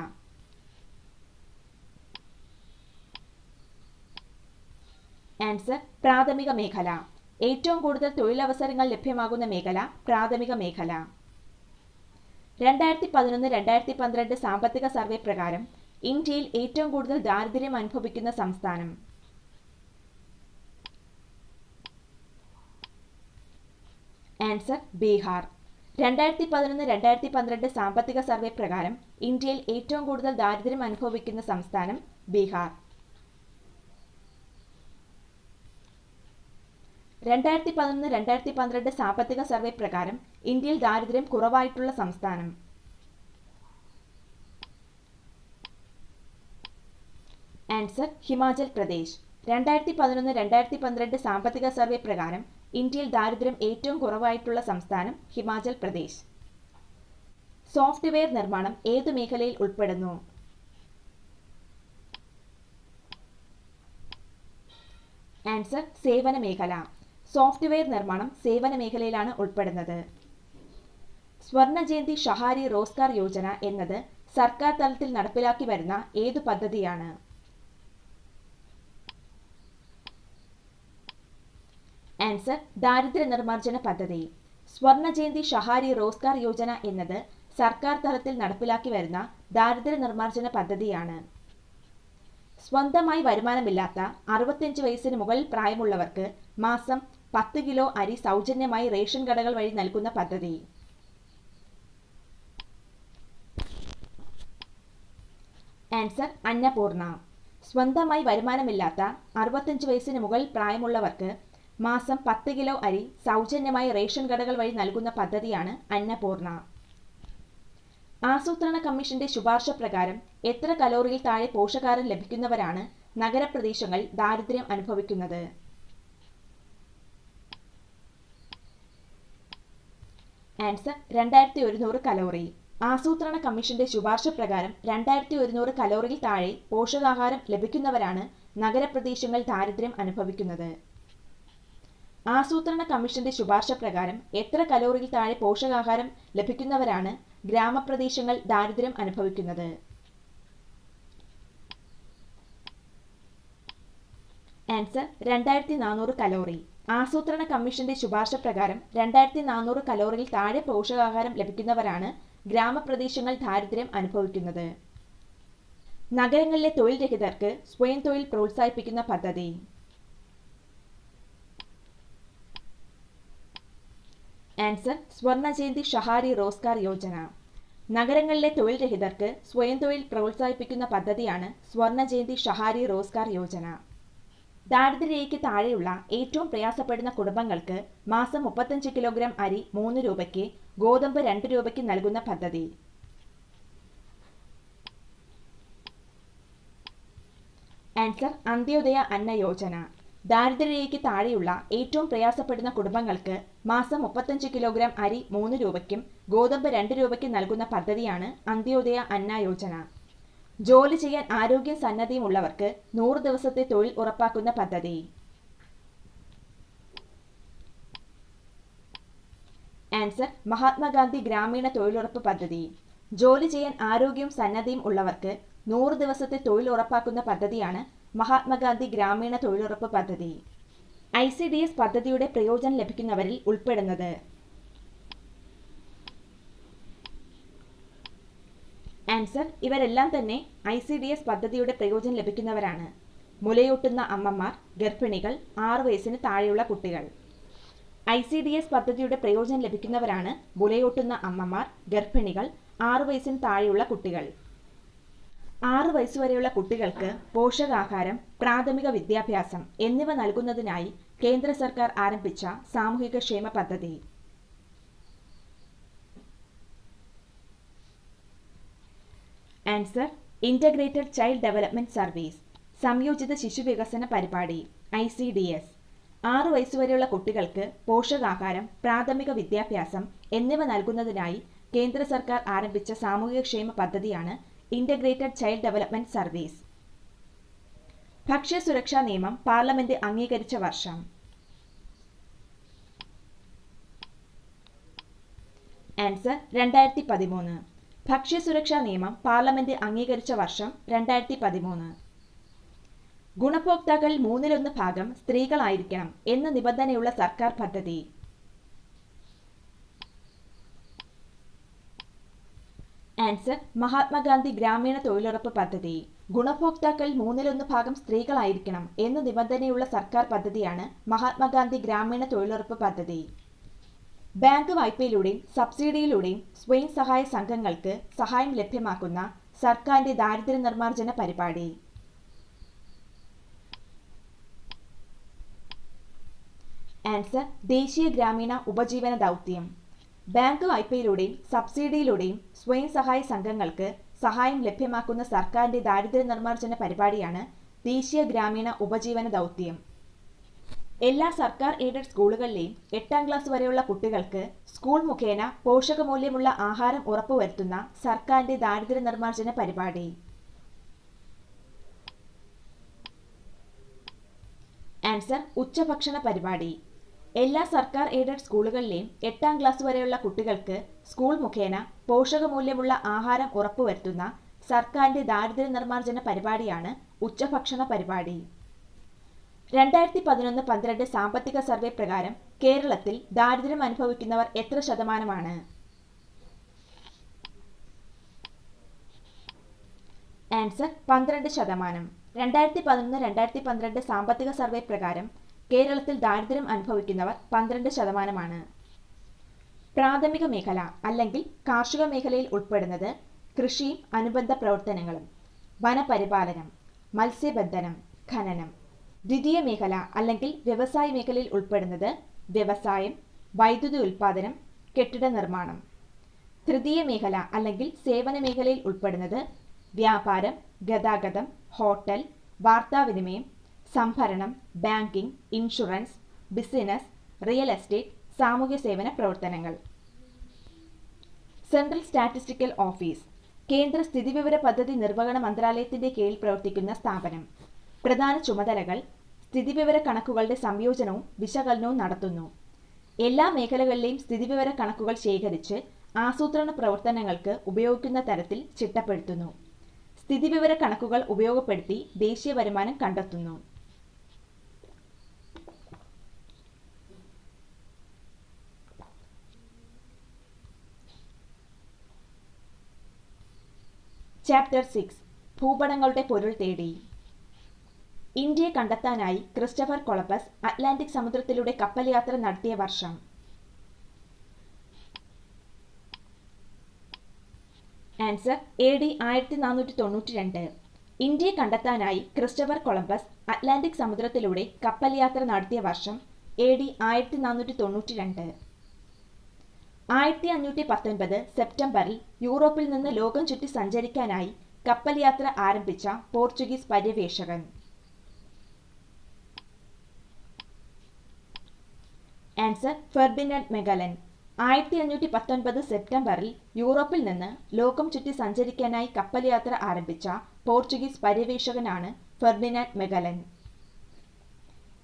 ആൻസർ പ്രാഥമിക മേഖല. ഏറ്റവും കൂടുതൽ തൊഴിലവസരങ്ങൾ ലഭ്യമാകുന്ന മേഖല പ്രാഥമിക മേഖല. 2011-2012 സാമ്പത്തിക സർവേ പ്രകാരം ഇന്ത്യയിൽ ഏറ്റവും കൂടുതൽ ദാരിദ്ര്യം അനുഭവിക്കുന്ന സംസ്ഥാനം. ആൻസർ ബീഹാർ. 2011-2012 സാമ്പത്തിക സർവേ പ്രകാരം ഇന്ത്യയിൽ ഏറ്റവും കൂടുതൽ ദാരിദ്ര്യം അനുഭവിക്കുന്ന സംസ്ഥാനം ബീഹാർ. 2011-2012 സാമ്പത്തിക സർവേ പ്രകാരം ഇന്ത്യയിൽ ദാരിദ്ര്യം കുറവായിട്ടുള്ള സംസ്ഥാനം. ആൻസർ ഹിമാചൽ പ്രദേശ്. 2011-2012 സാമ്പത്തിക സർവേ പ്രകാരം ഇന്ത്യയിൽ ദാരിദ്ര്യം ഏറ്റവും കുറവായിട്ടുള്ള സംസ്ഥാനം ഹിമാചൽ പ്രദേശ്. സോഫ്റ്റ്വെയർ നിർമ്മാണം ഏതു മേഖലയിൽ ഉൾപ്പെടുന്നു? ആൻസർ സേവന മേഖല. സോഫ്റ്റ്വെയർ നിർമ്മാണം സേവന മേഖലയിലാണ് ഉൾപ്പെടുന്നത്. സ്വർണ ജയന്തി ഷഹാരി റോസ്ഗാർ യോജന എന്നത് സർക്കാർ തലത്തിൽ നടപ്പിലാക്കി വരുന്ന ഏതു പദ്ധതിയാണ്? ആൻസർ ദാരിദ്ര്യ നിർമ്മാർജ്ജന പദ്ധതി. സ്വർണ ജയന്തി ഷഹാരി റോസ്ഗാർ യോജന എന്നത് സർക്കാർ തലത്തിൽ നടപ്പിലാക്കി വരുന്ന ദാരിദ്ര്യ നിർമ്മാർജ്ജന പദ്ധതിയാണ്. സ്വന്തമായി വരുമാനമില്ലാത്ത 65 വയസ്സിന് മുകളിൽ പ്രായമുള്ളവർക്ക് മാസം 10 കിലോ അരി സൗജന്യമായി റേഷൻ കടകൾ വഴി നൽകുന്ന പദ്ധതി. ആൻസർ അന്നപൂർണ. സ്വന്തമായി വരുമാനമില്ലാത്ത 65 വയസ്സിന് മുകളിൽ പ്രായമുള്ളവർക്ക് മാസം 10 കിലോ അരി സൗജന്യമായി റേഷൻ കടകൾ വഴി നൽകുന്ന പദ്ധതിയാണ് അന്നപൂർണ. ആസൂത്രണ കമ്മീഷന്റെ ശുപാർശ പ്രകാരം എത്ര കലോറിയിൽ താഴെ പോഷകാഹാരം ലഭിക്കുന്നവരാണ് നഗരപ്രദേശങ്ങൾ ദാരിദ്ര്യം അനുഭവിക്കുന്നത്? Answer 2100 calorie. ആസൂത്രണ കമ്മീഷന്റെ ശുപാർശ പ്രകാരം 2100 കലോറിയിൽ താഴെ പോഷകാഹാരം ലഭിക്കുന്നവരാണ് നഗരപ്രദേശങ്ങൾ ദാരിദ്ര്യം അനുഭവിക്കുന്നത്. ആസൂത്രണ കമ്മീഷന്റെ ശുപാർശ പ്രകാരം എത്ര കലോറിയിൽ താഴെ പോഷകാഹാരം ലഭിക്കുന്നവരാണ് ഗ്രാമപ്രദേശങ്ങൾ ദാരിദ്ര്യം അനുഭവിക്കുന്നത്? Answer 2400 calorie. ആസൂത്രണ കമ്മീഷന്റെ ശുപാർശ പ്രകാരം 2400 കലോറിയിൽ താഴെ പോഷകാഹാരം ലഭിക്കുന്നവരാണ് ഗ്രാമപ്രദേശങ്ങൾ ദാരിദ്ര്യം അനുഭവിക്കുന്നത്. നഗരങ്ങളിലെ തൊഴിൽ രഹിതർക്ക് സ്വയം തൊഴിൽ പ്രോത്സാഹിപ്പിക്കുന്ന പദ്ധതി. ആൻസർ സ്വർണ ജയന്തി ഷഹാരി റോസ്ഗാർ യോജന. നഗരങ്ങളിലെ തൊഴിൽ രഹിതർക്ക് സ്വയം തൊഴിൽ പ്രോത്സാഹിപ്പിക്കുന്ന പദ്ധതിയാണ് സ്വർണ ജയന്തി ഷഹാരി റോസ്ഗാർ യോജന. ദാരിദ്ര്യരേഖയ്ക്ക് താഴെയുള്ള ഏറ്റവും പ്രയാസപ്പെടുന്ന കുടുംബങ്ങൾക്ക് മാസം 35 കിലോഗ്രാം അരി 3 രൂപയ്ക്ക് ഗോതമ്പ് 2 രൂപയ്ക്ക് നൽകുന്ന പദ്ധതി? ആൻസർ അന്ത്യോദയ അന്ന യോജന. ദാരിദ്ര്യരേഖയ്ക്ക് താഴെയുള്ള ഏറ്റവും പ്രയാസപ്പെടുന്ന കുടുംബങ്ങൾക്ക് മാസം 35 കിലോഗ്രാം അരി 3 രൂപയ്ക്കും ഗോതമ്പ് 2 രൂപയ്ക്കും നൽകുന്ന പദ്ധതിയാണ് അന്ത്യോദയ അന്ന യോജന. ജോലി ചെയ്യാൻ ആരോഗ്യ സന്നദ്ധയും ഉള്ളവർക്ക് 100 ദിവസത്തെ തൊഴിൽ ഉറപ്പാക്കുന്ന പദ്ധതി? ആൻസർ മഹാത്മാഗാന്ധി ഗ്രാമീണ തൊഴിലുറപ്പ് പദ്ധതി. ജോലി ചെയ്യാൻ ആരോഗ്യവും സന്നദ്ധയും ഉള്ളവർക്ക് 100 ദിവസത്തെ തൊഴിൽ ഉറപ്പാക്കുന്ന പദ്ധതിയാണ് മഹാത്മാഗാന്ധി ഗ്രാമീണ തൊഴിലുറപ്പ് പദ്ധതി. ICDS പദ്ധതിയുടെ പ്രയോജനം ലഭിക്കുന്നവരിൽ ഉൾപ്പെടുന്നത്? ആൻസർ ഇവരെല്ലാം തന്നെ ICDS പദ്ധതിയുടെ പ്രയോജനം ലഭിക്കുന്നവരാണ്. മുലയൂട്ടുന്ന അമ്മമാർ, ഗർഭിണികൾ, 6 വയസ്സിന് താഴെയുള്ള കുട്ടികൾ. ICDS പദ്ധതിയുടെ പ്രയോജനം ലഭിക്കുന്നവരാണ് മുലയൂട്ടുന്ന അമ്മമാർ, ഗർഭിണികൾ, 6 വയസ്സിന് താഴെയുള്ള കുട്ടികൾ. 6 വയസ്സുവരെയുള്ള കുട്ടികൾക്ക് പോഷകാഹാരം, പ്രാഥമിക വിദ്യാഭ്യാസം എന്നിവ നൽകുന്നതിനായി കേന്ദ്ര സർക്കാർ ആരംഭിച്ച സാമൂഹിക ക്ഷേമ പദ്ധതി? Answer integrated child development service, സംയോജിത ശിശുവികസന പരിപാടി, ICDS. 6 വയസ്സുവരെയുള്ള കുട്ടികൾക്ക് പോഷകാഹാരം, പ്രാഥമിക വിദ്യാഭ്യാസം എന്നിവ നൽകുന്നതിനായി കേന്ദ്ര സർക്കാർ ആരംഭിച്ച സാമൂഹിക ക്ഷേമ പദ്ധതിയാണ് ഇന്റഗ്രേറ്റഡ് ചൈൽഡ് ഡെവലപ്മെന്റ് സർവീസ്. ഭക്ഷ്യസുരക്ഷാ നിയമം പാർലമെന്റ് അംഗീകരിച്ച വർഷം? ആൻസർ 2013. ഭക്ഷ്യസുരക്ഷാ നിയമം പാർലമെന്റ് അംഗീകരിച്ച വർഷം 2013. ഗുണഭോക്താക്കളിൽ 1/3 ഭാഗം സ്ത്രീകളായിരിക്കണം എന്ന നിബന്ധനയുള്ള സർക്കാർ പദ്ധതി? ആൻസർ മഹാത്മാഗാന്ധി ഗ്രാമീണ തൊഴിലുറപ്പ് പദ്ധതി. ഗുണഭോക്താക്കളിൽ 1/3 ഭാഗം സ്ത്രീകളായിരിക്കണം എന്ന നിബന്ധനയുള്ള സർക്കാർ പദ്ധതിയാണ് മഹാത്മാഗാന്ധി ഗ്രാമീണ തൊഴിലുറപ്പ് പദ്ധതി. ബാങ്ക് വായ്പയിലൂടെയും സബ്സിഡിയിലൂടെയും സ്വയം സഹായ സംഘങ്ങൾക്ക് സഹായം ലഭ്യമാക്കുന്ന സർക്കാരിന്റെ ദാരിദ്ര്യ നിർമ്മാർജ്ജന പരിപാടി? ആൻസർ ദേശീയ ഗ്രാമീണ ഉപജീവന ദൗത്യം. ബാങ്ക് വായ്പയിലൂടെയും സബ്സിഡിയിലൂടെയും സ്വയം സഹായ സംഘങ്ങൾക്ക് സഹായം ലഭ്യമാക്കുന്ന സർക്കാരിന്റെ ദാരിദ്ര്യ നിർമ്മാർജ്ജന പരിപാടിയാണ് ദേശീയ ഗ്രാമീണ ഉപജീവന ദൗത്യം. എല്ലാ സർക്കാർ എയ്ഡഡ് സ്കൂളുകളിലെയും 8ാം ക്ലാസ് വരെയുള്ള കുട്ടികൾക്ക് സ്കൂൾ മുഖേന പോഷകമൂല്യമുള്ള ആഹാരം ഉറപ്പുവരുത്തുന്ന സർക്കാരിന്റെ ദാരിദ്ര്യ നിർമ്മാർജ്ജന പരിപാടി? ആൻസർ ഉച്ചഭക്ഷണ പരിപാടി. എല്ലാ സർക്കാർ എയ്ഡഡ് സ്കൂളുകളിലെയും 8ാം ക്ലാസ് വരെയുള്ള കുട്ടികൾക്ക് സ്കൂൾ മുഖേന പോഷകമൂല്യമുള്ള ആഹാരം ഉറപ്പുവരുത്തുന്ന സർക്കാരിന്റെ ദാരിദ്ര്യ നിർമ്മാർജ്ജന പരിപാടിയാണ് ഉച്ചഭക്ഷണ പരിപാടി. 2011-12 സാമ്പത്തിക സർവേ പ്രകാരം കേരളത്തിൽ ദാരിദ്ര്യം അനുഭവിക്കുന്നവർ എത്ര ശതമാനമാണ്? ആൻസർ 12%. 2011-2012 സാമ്പത്തിക സർവേ പ്രകാരം കേരളത്തിൽ ദാരിദ്ര്യം അനുഭവിക്കുന്നവർ 12%. പ്രാഥമിക മേഖല അല്ലെങ്കിൽ കാർഷിക മേഖലയിൽ ഉൾപ്പെടുന്നത് കൃഷിയും അനുബന്ധ പ്രവർത്തനങ്ങളും, വനപരിപാലനം, മത്സ്യബന്ധനം, ഖനനം. ദ്വിതീയ മേഖല അല്ലെങ്കിൽ വ്യവസായ മേഖലയിൽ ഉൾപ്പെടുന്നത് വ്യവസായം, വൈദ്യുതി ഉൽപ്പാദനം, കെട്ടിട നിർമ്മാണം. തൃതീയ മേഖല അല്ലെങ്കിൽ സേവന മേഖലയിൽ ഉൾപ്പെടുന്നത് വ്യാപാരം, ഗതാഗതം, ഹോട്ടൽ, വാർത്താവിനിമയം, സംഭരണം, banking, insurance, business, real estate, സാമൂഹ്യ സേവന പ്രവർത്തനങ്ങൾ. സെൻട്രൽ സ്റ്റാറ്റിസ്റ്റിക്കൽ ഓഫീസ് കേന്ദ്ര സ്ഥിതിവിവര പദ്ധതി നിർവഹണ മന്ത്രാലയത്തിന്റെ കീഴിൽ പ്രവർത്തിക്കുന്ന സ്ഥാപനം. പ്രധാന ചുമതലകൾ സ്ഥിതിവിവര കണക്കുകളുടെ സംയോജനവും വിശകലനവും നടത്തുന്നു. എല്ലാ മേഖലകളിലെയും സ്ഥിതിവിവര കണക്കുകൾ ശേഖരിച്ച് ആസൂത്രണ പ്രവർത്തനങ്ങൾക്ക് ഉപയോഗിക്കുന്ന തരത്തിൽ ചിട്ടപ്പെടുത്തുന്നു. സ്ഥിതിവിവര കണക്കുകൾ ഉപയോഗപ്പെടുത്തി ദേശീയ വരുമാനം കണ്ടെത്തുന്നു. ചാപ്റ്റർ 6 ഭൂപടങ്ങളുടെ പൊരുൾ തേടി. ഇന്ത്യയെ കണ്ടെത്താനായി ക്രിസ്റ്റഫർ കൊളംബസ് അറ്റ്ലാന്റിക് സമുദ്രത്തിലൂടെ കപ്പൽ യാത്ര നടത്തിയ വർഷം? Answer AD 1492. ഇന്ത്യയെ കണ്ടെത്താനായി ക്രിസ്റ്റഫർ കൊളംബസ് അറ്റ്ലാന്റിക് സമുദ്രത്തിലൂടെ കപ്പൽ യാത്ര നടത്തിയ വർഷം AD 1492. 1519 സെപ്റ്റംബറിൽ യൂറോപ്പിൽ നിന്ന് ലോകം ചുറ്റി സഞ്ചരിക്കാനായി കപ്പൽ യാത്ര ആരംഭിച്ച പോർച്ചുഗീസ് പര്യവേഷകൻ. Answer Ferdinand Magellan. 1519 സെപ്റ്റംബറിൽ യൂറോപ്പിൽ നിന്ന് ലോകം ചുറ്റി സഞ്ചരിക്കാനായി കപ്പൽ യാത്ര ആരംഭിച്ച പോർച്ചുഗീസ് പര്യവേഷകനാണ് ഫെർഡിനാൻഡ് മെഗലൻ.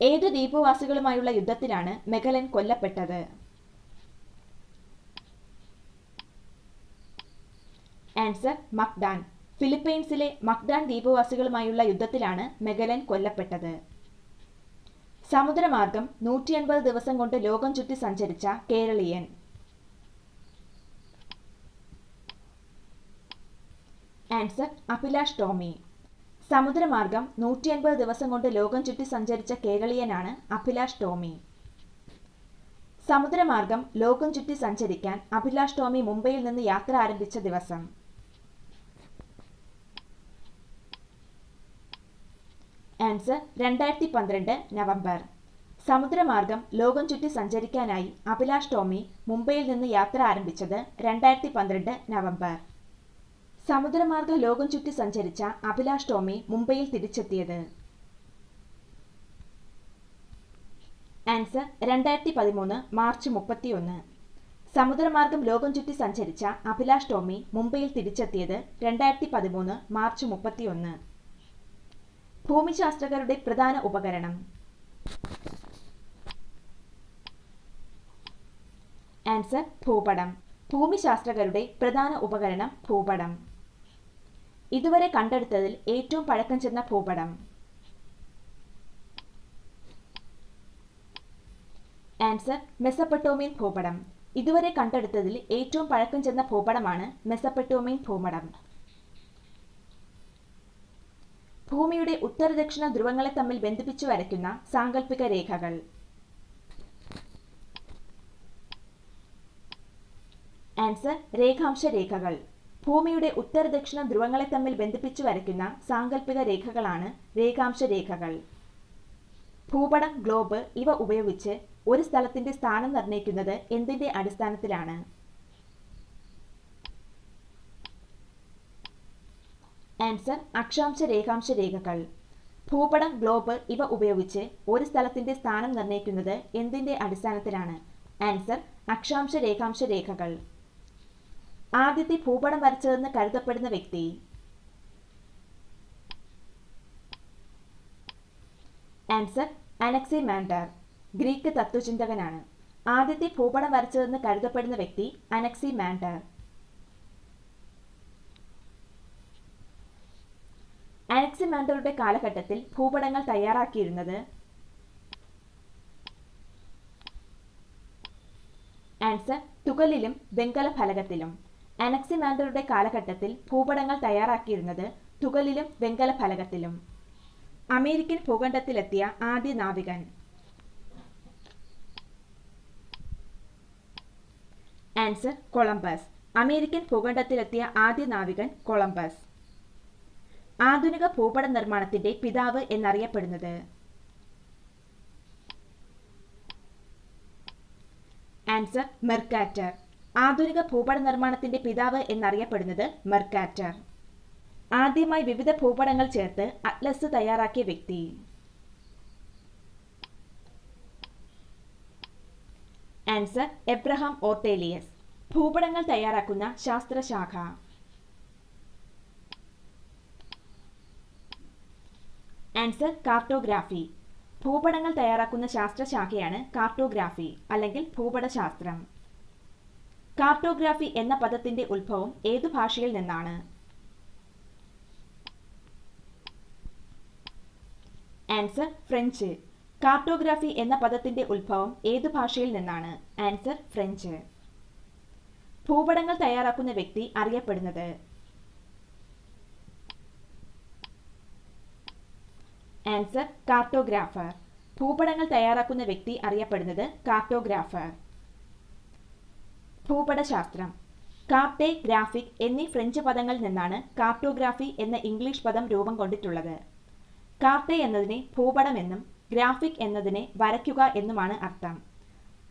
ഏതു ദ്വീപവാസികളുമായുള്ള യുദ്ധത്തിലാണ് മെഗലൻ കൊല്ലപ്പെട്ടത്? ആൻസർ മക്ഡാൻ. ഫിലിപ്പൈൻസിലെ മക്ഡാൻ ദ്വീപവാസികളുമായുള്ള യുദ്ധത്തിലാണ് മെഗലൻ കൊല്ലപ്പെട്ടത്. സമുദ്രമാർഗം 180 ദിവസം കൊണ്ട് ലോകം ചുറ്റി സഞ്ചരിച്ച കേരളീയൻ. ആൻസർ അഭിലാഷ് ടോമി. സമുദ്രമാർഗം 180 ദിവസം കൊണ്ട് ലോകം ചുറ്റി സഞ്ചരിച്ച കേരളീയനാണ് അഭിലാഷ് ടോമി. സമുദ്രമാർഗം ലോകം ചുറ്റി സഞ്ചരിക്കാൻ അഭിലാഷ് ടോമി മുംബൈയിൽ നിന്ന് യാത്ര ആരംഭിച്ച ദിവസം? Answer 2012 November. സമുദ്രമാർഗം ലോകം ചുറ്റി സഞ്ചരിക്കാനായി അഭിലാഷ് ടോമി മുംബൈയിൽ നിന്ന് യാത്ര ആരംഭിച്ചത് 2012 നവംബർ. സമുദ്രമാർഗം ലോകം ചുറ്റി സഞ്ചരിച്ച അഭിലാഷ് ടോമി മുംബൈയിൽ തിരിച്ചെത്തിയത്? Answer 2013 March 31. സമുദ്രമാർഗം ലോകം ചുറ്റി സഞ്ചരിച്ച അഭിലാഷ് ടോമി മുംബൈയിൽ തിരിച്ചെത്തിയത് 2013 മാർച്ച് 31. ഭൂമിശാസ്ത്രജ്ഞരുടെ പ്രധാന ഉപകരണം? ആൻസർ ഭൂപടം. ഭൂമിശാസ്ത്രജ്ഞരുടെ പ്രധാന ഉപകരണം ഭൂപടം. ഇതുവരെ കണ്ടെടുത്തതിൽ ഏറ്റവും പഴക്കം ചെന്ന ഭൂപടം? ആൻസർ മെസപ്പൊട്ടേമിയൻ ഭൂപടം. ഇതുവരെ കണ്ടെടുത്തതിൽ ഏറ്റവും പഴക്കം ചെന്ന ഭൂപടമാണ് മെസപ്പൊട്ടേമിയൻ ഭൂപടം. ഭൂമിയുടെ ഉത്തരദക്ഷിണ ധ്രുവങ്ങളെ തമ്മിൽ ബന്ധിപ്പിച്ചു വരയ്ക്കുന്ന സാങ്കല്പിക രേഖകൾ? ആൻസർ രേഖാംശ രേഖകൾ. ഭൂമിയുടെ ഉത്തരദക്ഷിണ ധ്രുവങ്ങളെ തമ്മിൽ ബന്ധിപ്പിച്ചു വരയ്ക്കുന്ന സാങ്കല്പിക രേഖകളാണ് രേഖാംശ രേഖകൾ. ഭൂപടം, ഗ്ലോബ് ഇവ ഉപയോഗിച്ച് ഒരു സ്ഥലത്തിന്റെ സ്ഥാനം നിർണ്ണയിക്കുന്നത് എന്തിന്റെ അടിസ്ഥാനത്തിലാണ്? ആൻസർ അക്ഷാംശ രേഖാംശ രേഖകൾ. ഭൂപടം, ഗ്ലോബ് ഇവ ഉപയോഗിച്ച് ഒരു സ്ഥലത്തിന്റെ സ്ഥാനം നിർണ്ണയിക്കുന്നത് എന്തിന്റെ അടിസ്ഥാനത്തിലാണ്? ആൻസർ അക്ഷാംശ രേഖാംശ രേഖകൾ. ആദ്യത്തെ ഭൂപടം വരച്ചതെന്ന് കരുതപ്പെടുന്ന വ്യക്തി? Answer Anaximander. ഗ്രീക്ക് തത്വചിന്തകനാണ്. ആദ്യത്തെ ഭൂപടം വരച്ചതെന്ന് കരുതപ്പെടുന്ന വ്യക്തി അനക്സിമാൻഡർ. അനക്സിമാൻഡറുടെ കാലഘട്ടത്തിൽ ഭൂപടങ്ങൾ തയ്യാറാക്കിയിരുന്നത്? ആൻസർ തുകലിലും വെങ്കല ഫലകത്തിലും. അനക്സിമാൻഡറുടെ കാലഘട്ടത്തിൽ ഭൂപടങ്ങൾ തയ്യാറാക്കിയിരുന്നത് തുകലിലും വെങ്കല ഫലകത്തിലും. അമേരിക്കൻ ഭൂഖണ്ഡത്തിലെത്തിയ ആദ്യ നാവികൻ? Answer Columbus. അമേരിക്കൻ ഭൂഖണ്ഡത്തിലെത്തിയ ആദ്യ നാവികൻ കൊളംബസ്. ആധുനിക ഭൂപട നിർമ്മാണത്തിന്റെ പിതാവ് എന്നറിയപ്പെടുന്നത്? Answer Mercator. ആധുനിക ഭൂപട നിർമ്മാണത്തിന്റെ പിതാവ് എന്നറിയപ്പെടുന്നത് മെർക്കാറ്റർ. ആദ്യമായി വിവിധ ഭൂപടങ്ങൾ ചേർത്ത് അറ്റ്ലസ് തയ്യാറാക്കിയ വ്യക്തി? Answer Abraham Ortelius. ഭൂപടങ്ങൾ തയ്യാറാക്കുന്ന ശാസ്ത്രശാഖ? Answer cartography. ഭൂപടങ്ങൾ തയ്യാറാക്കുന്ന ശാസ്ത്രശാഖയാണ് കാർട്ടോഗ്രാഫി അല്ലെങ്കിൽ ഭൂപടശാസ്ത്രം. കാർട്ടോഗ്രാഫി എന്ന പദത്തിന്റെ ഉത്ഭവം ഏതു ഭാഷയിൽ നിന്നാണ്? Answer French. കാർട്ടോഗ്രാഫി എന്ന പദത്തിന്റെ ഉത്ഭവം ഏതു ഭാഷയിൽ നിന്നാണ്? Answer French. ഭൂപടങ്ങൾ തയ്യാറാക്കുന്ന വ്യക്തി അറിയപ്പെടുന്നത്? Answer cartographer. ഭൂപടങ്ങൾ തയ്യാറാക്കുന്ന വ്യക്തി അറിയപ്പെടുന്നത് കാർട്ടോഗ്രാഫർ. ഭൂപടശാസ്ത്രം. കാർട്ടെ, ഗ്രാഫിക് എന്നീ ഫ്രഞ്ച് പദങ്ങളിൽ നിന്നാണ് കാർട്ടോഗ്രാഫി എന്ന ഇംഗ്ലീഷ് പദം രൂപം കൊണ്ടിട്ടുള്ളത്. കാർട്ടെ എന്നതിനെ ഭൂപടം എന്നും ഗ്രാഫിക് എന്നതിനെ വരയ്ക്കുക എന്നുമാണ് അർത്ഥം.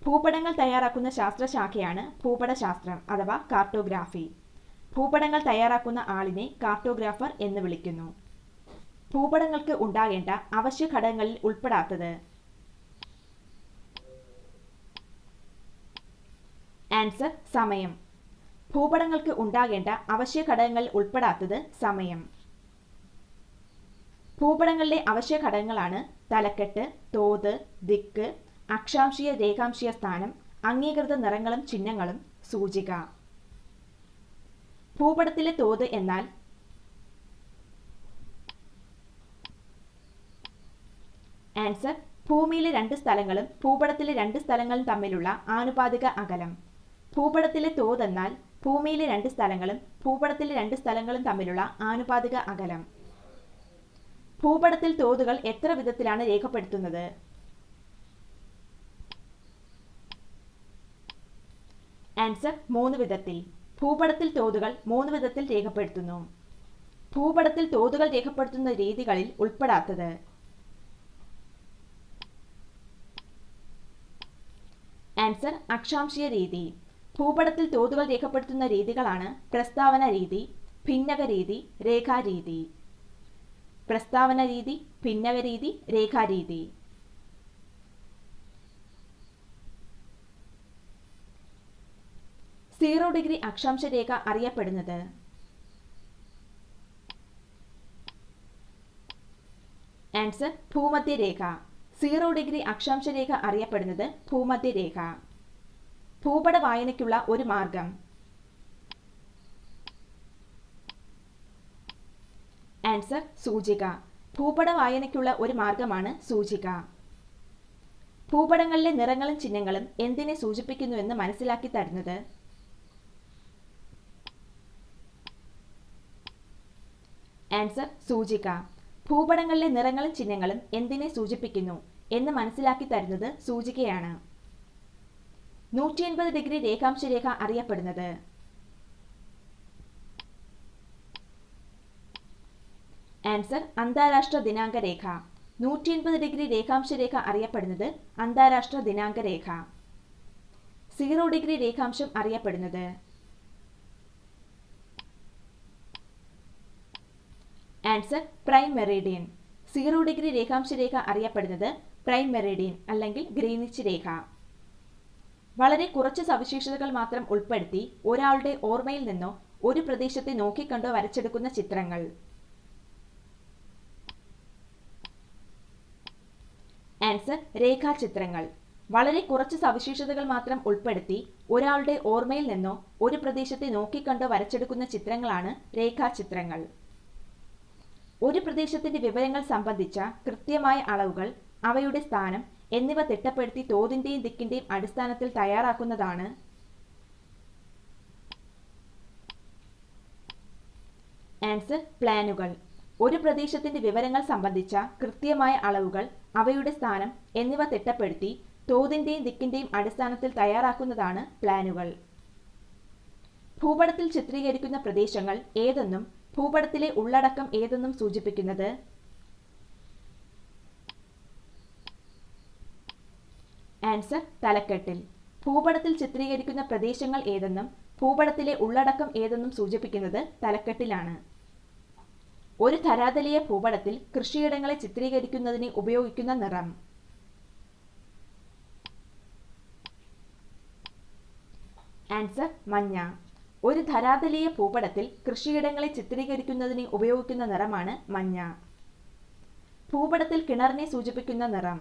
ഭൂപടങ്ങൾ തയ്യാറാക്കുന്ന ശാസ്ത്രശാഖയാണ് ഭൂപടശാസ്ത്രം അഥവാ കാർട്ടോഗ്രാഫി. ഭൂപടങ്ങൾ തയ്യാറാക്കുന്ന ആളിനെ കാർട്ടോഗ്രാഫർ എന്ന് വിളിക്കുന്നു. ഭൂപടങ്ങൾക്ക് ഉണ്ടാകേണ്ട അവശ്യ ഘടകങ്ങളിൽ ഉൾപ്പെടാത്തത്. ആൻസർ സമയം. ഭൂപടങ്ങൾക്ക് ഉണ്ടാകേണ്ട അവശ്യ ഘടകങ്ങളിൽ ഉൾപ്പെടാത്തത് സമയം. ഭൂപടങ്ങളിലെ അവശ്യ ഘടകങ്ങളാണ് തലക്കെട്ട്, തോത്, ദിക്ക്, അക്ഷാംശീയ രേഖാംശീയ സ്ഥാനം, അംഗീകൃത നിറങ്ങളും ചിഹ്നങ്ങളും, സൂചിക. ഭൂപടത്തിലെ തോത് എന്നാൽ ആൻസർ ഭൂമിയിലെ രണ്ട് സ്ഥലങ്ങളും ഭൂപടത്തിലെ രണ്ട് സ്ഥലങ്ങളും തമ്മിലുള്ള ആനുപാതിക അകലം. ഭൂപടത്തിലെ തോത് എന്നാൽ ഭൂമിയിലെ രണ്ട് സ്ഥലങ്ങളും ഭൂപടത്തിലെ രണ്ട് സ്ഥലങ്ങളും തമ്മിലുള്ള ആനുപാതിക അകലം. ഭൂപടത്തിൽ തോതുകൾ എത്ര വിധത്തിലാണ് രേഖപ്പെടുത്തുന്നത്? ആൻസർ 3 വിധത്തിൽ. ഭൂപടത്തിൽ തോതുകൾ 3 വിധത്തിൽ രേഖപ്പെടുത്തുന്നു. ഭൂപടത്തിൽ തോതുകൾ രേഖപ്പെടുത്തുന്ന രീതികളിൽ ഉൾപ്പെടാത്തത്. ആൻസർ അക്ഷാംശീയ രീതി. ഭൂപടത്തിൽ തോതുകൾ രേഖപ്പെടുത്തുന്ന രീതികളാണ് പ്രസ്താവന രീതി, ഭിന്നക രീതി, രേഖാരീതി. പ്രസ്താവന രീതി, ഭിന്നക രീതി, രേഖാരീതി. 0 ഡിഗ്രി അക്ഷാംശ രേഖ അറിയപ്പെടുന്നത്? ആൻസർ ഭൂമധ്യരേഖ. 0 ഡിഗ്രി അക്ഷാംശ രേഖ അറിയപ്പെടുന്നത് ഭൂമധ്യരേഖ. ഭൂപട വായനയ്ക്കുള്ള ഒരു മാർഗം? ആൻസർ സൂചിക. ഭൂപട വായനയ്ക്കുള്ള ഒരു മാർഗമാണ് സൂചിക. ഭൂപടങ്ങളിലെ നിറങ്ങളും ചിഹ്നങ്ങളും എന്തിനെ സൂചിപ്പിക്കുന്നുവെന്ന് മനസ്സിലാക്കി തരുന്നത്? ആൻസർ സൂചിക. ഭൂപടങ്ങളിലെ നിറങ്ങളും ചിഹ്നങ്ങളും എന്തിനെ സൂചിപ്പിക്കുന്നു എന്ന് മനസ്സിലാക്കി തരുന്നത് സൂചികയാണ്. 180 ഡിഗ്രി രേഖാംശ രേഖ അറിയപ്പെടുന്നത്? ആൻസർ അന്താരാഷ്ട്ര ദിനാങ്ക രേഖ. 180 ഡിഗ്രി രേഖാംശ രേഖ അറിയപ്പെടുന്നത് അന്താരാഷ്ട്ര ദിനാങ്ക രേഖ. 0 ഡിഗ്രി രേഖാംശം അറിയപ്പെടുന്നത്? Answer prime Meridian. 0 ഡിഗ്രി രേഖാംശ രേഖ അറിയപ്പെടുന്നത് പ്രൈം മെറിഡിയൻ അല്ലെങ്കിൽ ഗ്രീനിച്ച് രേഖ. വളരെ കുറച്ച് സവിശേഷതകൾ മാത്രം ഉൾപ്പെടുത്തി ഒരാളുടെ ഓർമ്മയിൽ നിന്നോ ഒരു പ്രദേശത്തെ നോക്കിക്കണ്ടോ വരച്ചെടുക്കുന്ന ചിത്രങ്ങൾ? ആൻസർ രേഖാചിത്രങ്ങൾ. വളരെ കുറച്ച് സവിശേഷതകൾ മാത്രം ഉൾപ്പെടുത്തി ഒരാളുടെ ഓർമ്മയിൽ നിന്നോ ഒരു പ്രദേശത്തെ നോക്കിക്കണ്ടോ വരച്ചെടുക്കുന്ന ചിത്രങ്ങളാണ് രേഖാചിത്രങ്ങൾ. ഒരു പ്രദേശത്തിന്റെ വിവരങ്ങൾ സംബന്ധിച്ച കൃത്യമായ അളവുകൾ, അവയുടെ സ്ഥാനം എന്നിവ തിട്ടപ്പെടുത്തി തോതിന്റെയും ദിക്കിന്റെയും അടിസ്ഥാനത്തിൽ തയ്യാറാക്കുന്നതാണ് ആൻസർ പ്ലാനുകൾ. ഒരു പ്രദേശത്തിന്റെ വിവരങ്ങൾ സംബന്ധിച്ച കൃത്യമായ അളവുകൾ, അവയുടെ സ്ഥാനം എന്നിവ തിട്ടപ്പെടുത്തി തോതിന്റെയും ദിക്കിന്റെയും അടിസ്ഥാനത്തിൽ തയ്യാറാക്കുന്നതാണ് പ്ലാനുകൾ. ഭൂപടത്തിൽ ചിത്രീകരിക്കുന്ന പ്രദേശങ്ങൾ ഏതെന്നും ഭൂപടത്തിലെ ഉള്ളടക്കം ഏതെന്നും സൂചിപ്പിക്കുന്നത്? ആൻസർ തലക്കെട്ടിൽ. ഭൂപടത്തിൽ ചിത്രീകരിക്കുന്ന പ്രദേശങ്ങൾ ഏതെന്നും ഭൂപടത്തിലെ ഉള്ളടക്കം ഏതെന്നും സൂചിപ്പിക്കുന്നത് തലക്കെട്ടിലാണ്. ഒരു ധരാതലീയ ഭൂപടത്തിൽ കൃഷിയിടങ്ങളെ ചിത്രീകരിക്കുന്നതിന് ഉപയോഗിക്കുന്ന നിറം? ആൻസർ മഞ്ഞ. ഒരു ധരാതലീയ ഭൂപടത്തിൽ കൃഷിയിടങ്ങളെ ചിത്രീകരിക്കുന്നതിന് ഉപയോഗിക്കുന്ന നിറമാണ് മഞ്ഞ. ഭൂപടത്തിൽ കിണറിനെ സൂചിപ്പിക്കുന്ന നിറം?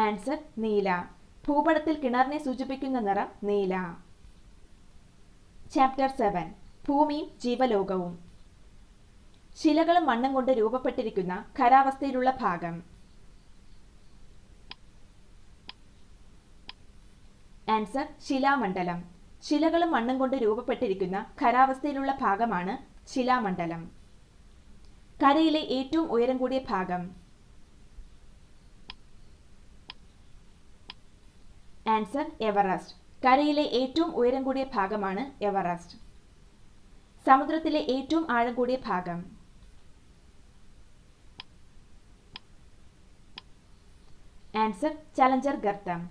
ആൻസർ നീല. ഭൂപടത്തിൽ കിണറിനെ സൂചിപ്പിക്കുന്ന നിറം നീല. ചാപ്റ്റർ 7 ഭൂമിയും ജീവലോകവും. ശിലകളും മണ്ണും കൊണ്ട് രൂപപ്പെട്ടിരിക്കുന്ന ഖരാവസ്ഥയിലുള്ള ഭാഗം? ആൻസർ ശിലാമണ്ഡലം. ശിലകളും മണ്ണും കൊണ്ട് രൂപപ്പെട്ടിരിക്കുന്ന ഖരാവസ്ഥയിലുള്ള ഭാഗമാണ് ശിലാമണ്ഡലം. കരയിലെ ഏറ്റവും ഉയരം കൂടിയ ഭാഗം? Answer Everest. കരയിലെ ഏറ്റവും ഉയരം കൂടിയ ഭാഗമാണ് എവറസ്റ്റ്. സമുദ്രത്തിലെ ഏറ്റവും ആഴം കൂടിയ ഭാഗം? ആൻസർ ചലഞ്ചർ ഗർത്തം.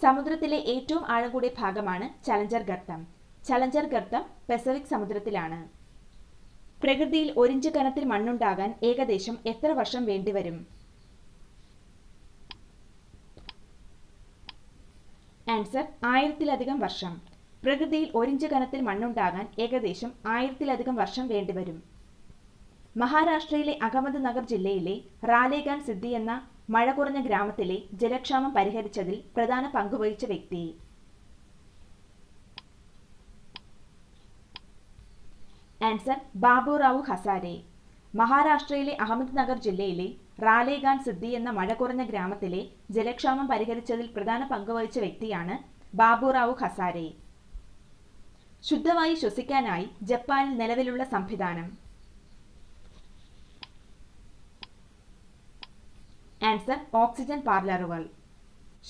സമുദ്രത്തിലെ ഏറ്റവും ആഴം കൂടിയ ഭാഗമാണ് ചലഞ്ചർ ഗർത്തം. ചലഞ്ചർ ഗർത്തം പസഫിക് സമുദ്രത്തിലാണ്. പ്രകൃതിയിൽ 1 ഇഞ്ച് കനത്തിൽ മണ്ണുണ്ടാകാൻ ഏകദേശം എത്ര വർഷം വേണ്ടിവരും? ആൻസർ 1000-ലധികം വർഷം. പ്രകൃതിയിൽ 1 ഇഞ്ച് കനത്തിൽ മണ്ണുണ്ടാകാൻ ഏകദേശം 1000-ലധികം വർഷം വേണ്ടിവരും. മഹാരാഷ്ട്രയിലെ അഹമ്മദ് നഗർ ജില്ലയിലെ റാലേഗാൻ സിദ്ധി എന്ന മഴ കുറഞ്ഞ ഗ്രാമത്തിലെ ജലക്ഷാമം പരിഹരിച്ചതിൽ പ്രധാന പങ്കുവഹിച്ച വ്യക്തി? ആൻസർ ബാബുറാവു ഹസാരെ. മഹാരാഷ്ട്രയിലെ അഹമ്മദ് നഗർ ജില്ലയിലെ റാലേഗാൻ സിദ്ധി എന്ന മഴ കുറഞ്ഞ ഗ്രാമത്തിലെ ജലക്ഷാമം പരിഹരിച്ചതിൽ പ്രധാന പങ്കുവഹിച്ച വ്യക്തിയാണ് ബാബുറാവു ഹസാരെ. ശുദ്ധവായു ശ്വസിക്കാനായി ജപ്പാനിൽ നിലവിലുള്ള സംവിധാനം? ആൻസർ ഓക്സിജൻ പാർലറുകൾ.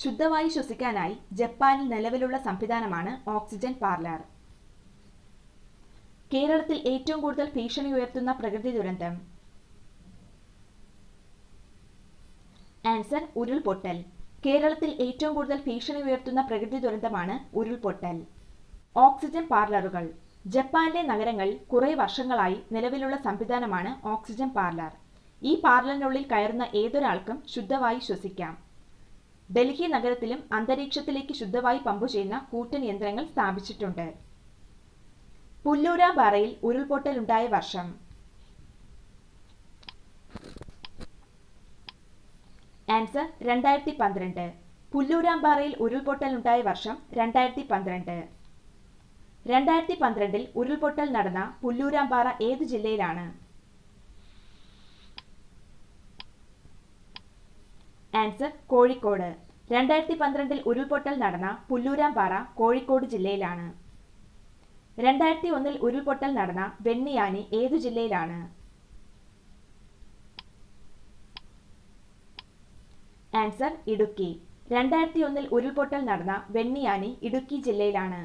ശുദ്ധവായു ശ്വസിക്കാനായി ജപ്പാനിൽ നിലവിലുള്ള സംവിധാനമാണ് ഓക്സിജൻ പാർലർ. കേരളത്തിൽ ഏറ്റവും കൂടുതൽ ഭീഷണി ഉയർത്തുന്ന പ്രകൃതി ദുരന്തം? ആൻസർ ഉരുൾപൊട്ടൽ. കേരളത്തിൽ ഏറ്റവും കൂടുതൽ ഭീഷണി ഉയർത്തുന്ന പ്രകൃതി ദുരന്തമാണ് ഉരുൾപൊട്ടൽ. ഓക്സിജൻ പാർലറുകൾ. ജപ്പാനിലെ നഗരങ്ങളിൽ കുറേ വർഷങ്ങളായി നിലവിലുള്ള സംവിധാനമാണ് ഓക്സിജൻ പാർലർ. ഈ പാർലറിനുള്ളിൽ കയറുന്ന ഏതൊരാൾക്കും ശുദ്ധവായു ശ്വസിക്കാം. ഡൽഹി നഗരത്തിലും അന്തരീക്ഷത്തിലേക്ക് ശുദ്ധവായു പമ്പ് ചെയ്യുന്ന കൂറ്റൻ യന്ത്രങ്ങൾ സ്ഥാപിച്ചിട്ടുണ്ട്. പുല്ലൂരാമ്പാറയിൽ ഉരുൾപൊട്ടലുണ്ടായ വർഷം? ആൻസർ 2012. പുല്ലൂരാമ്പാറയിൽ ഉരുൾപൊട്ടലുണ്ടായ വർഷം 2012. 2012 ഉരുൾപൊട്ടൽ നടന്ന പുല്ലൂരാമ്പാറ ഏത് ജില്ലയിലാണ്? ആൻസർ കോഴിക്കോട്. 2012 ഉരുൾപൊട്ടൽ നടന്ന പുല്ലൂരാമ്പാറ കോഴിക്കോട് ജില്ലയിലാണ്. 2001 ഉരുൾപൊട്ടൽ നടന്ന വെണ്ണിയാനി ഏതു ജില്ലയിലാണ്? ആൻസർ ഇടുക്കി. 2001 ഉരുൾപൊട്ടൽ നടന്ന വെണ്ണിയാനി ഇടുക്കി ജില്ലയിലാണ്.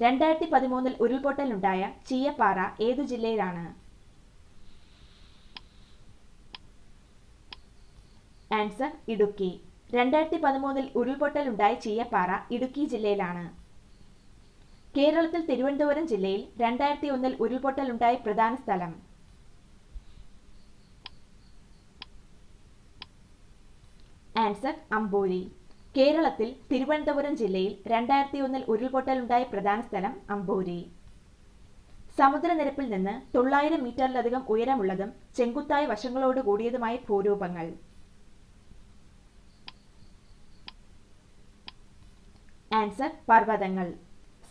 2013 ഉരുൾപൊട്ടലുണ്ടായ ചീയപ്പാറ ഏതു ജില്ലയിലാണ്? ആൻസർ ഇടുക്കി. 2013 ഉരുൾപൊട്ടലുണ്ടായ ചീയപ്പാറ ഇടുക്കി ജില്ലയിലാണ്. കേരളത്തിൽ തിരുവനന്തപുരം ജില്ലയിൽ 2001 ഉരുൾപൊട്ടലുണ്ടായ പ്രധാന സ്ഥലം? ആൻസർ അമ്പൂരി. കേരളത്തിൽ തിരുവനന്തപുരം ജില്ലയിൽ 2001 ഉരുൾപൊട്ടലുണ്ടായ പ്രധാന സ്ഥലം അമ്പൂരി. സമുദ്രനിരപ്പിൽ നിന്ന് 900 മീറ്ററിലധികം ഉയരമുള്ളതും ചെങ്കുത്തായ വശങ്ങളോട് കൂടിയതുമായ ഭൂരൂപങ്ങൾ? ആൻസർ പർവ്വതങ്ങൾ.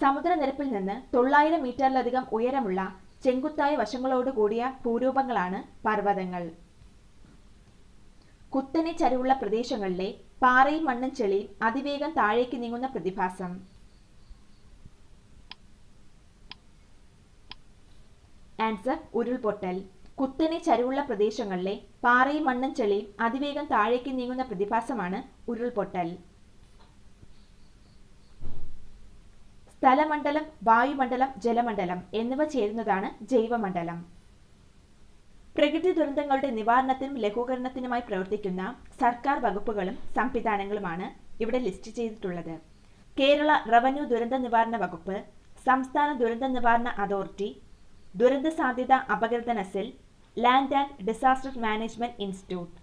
സമുദ്രനിരപ്പിൽ നിന്ന് 900 മീറ്ററിലധികം ഉയരമുള്ള ചെങ്കുത്തായ വശങ്ങളോട് കൂടിയ ഭൂരൂപങ്ങളാണ് പർവ്വതങ്ങൾ. കുത്തനെ ചരിവുള്ള പ്രദേശങ്ങളിലെ പാറയും മണ്ണും ചെളിയും അതിവേഗം താഴേക്ക് നീങ്ങുന്ന പ്രതിഭാസം? ആൻസർ ഉരുൾപൊട്ടൽ. കുത്തനെ ചരിവുള്ള പ്രദേശങ്ങളിലെ പാറയും മണ്ണും ചെളിയും അതിവേഗം താഴേക്ക് നീങ്ങുന്ന പ്രതിഭാസമാണ് ഉരുൾപൊട്ടൽ. സ്ഥലമണ്ഡലം, വായുമണ്ഡലം, ജലമണ്ഡലം എന്നിവ ചേരുന്നതാണ് ജൈവമണ്ഡലം. പ്രകൃതി ദുരന്തങ്ങളുടെ നിവാരണത്തിനും ലഘൂകരണത്തിനുമായി പ്രവർത്തിക്കുന്ന സർക്കാർ വകുപ്പുകളും സംവിധാനങ്ങളുമാണ് ഇവിടെ ലിസ്റ്റ് ചെയ്തിട്ടുള്ളത്. കേരള റവന്യൂ ദുരന്ത നിവാരണ വകുപ്പ്, സംസ്ഥാന ദുരന്ത നിവാരണ അതോറിറ്റി, ദുരന്ത സാധ്യത അപഗ്രഥന cell, land and disaster management institute.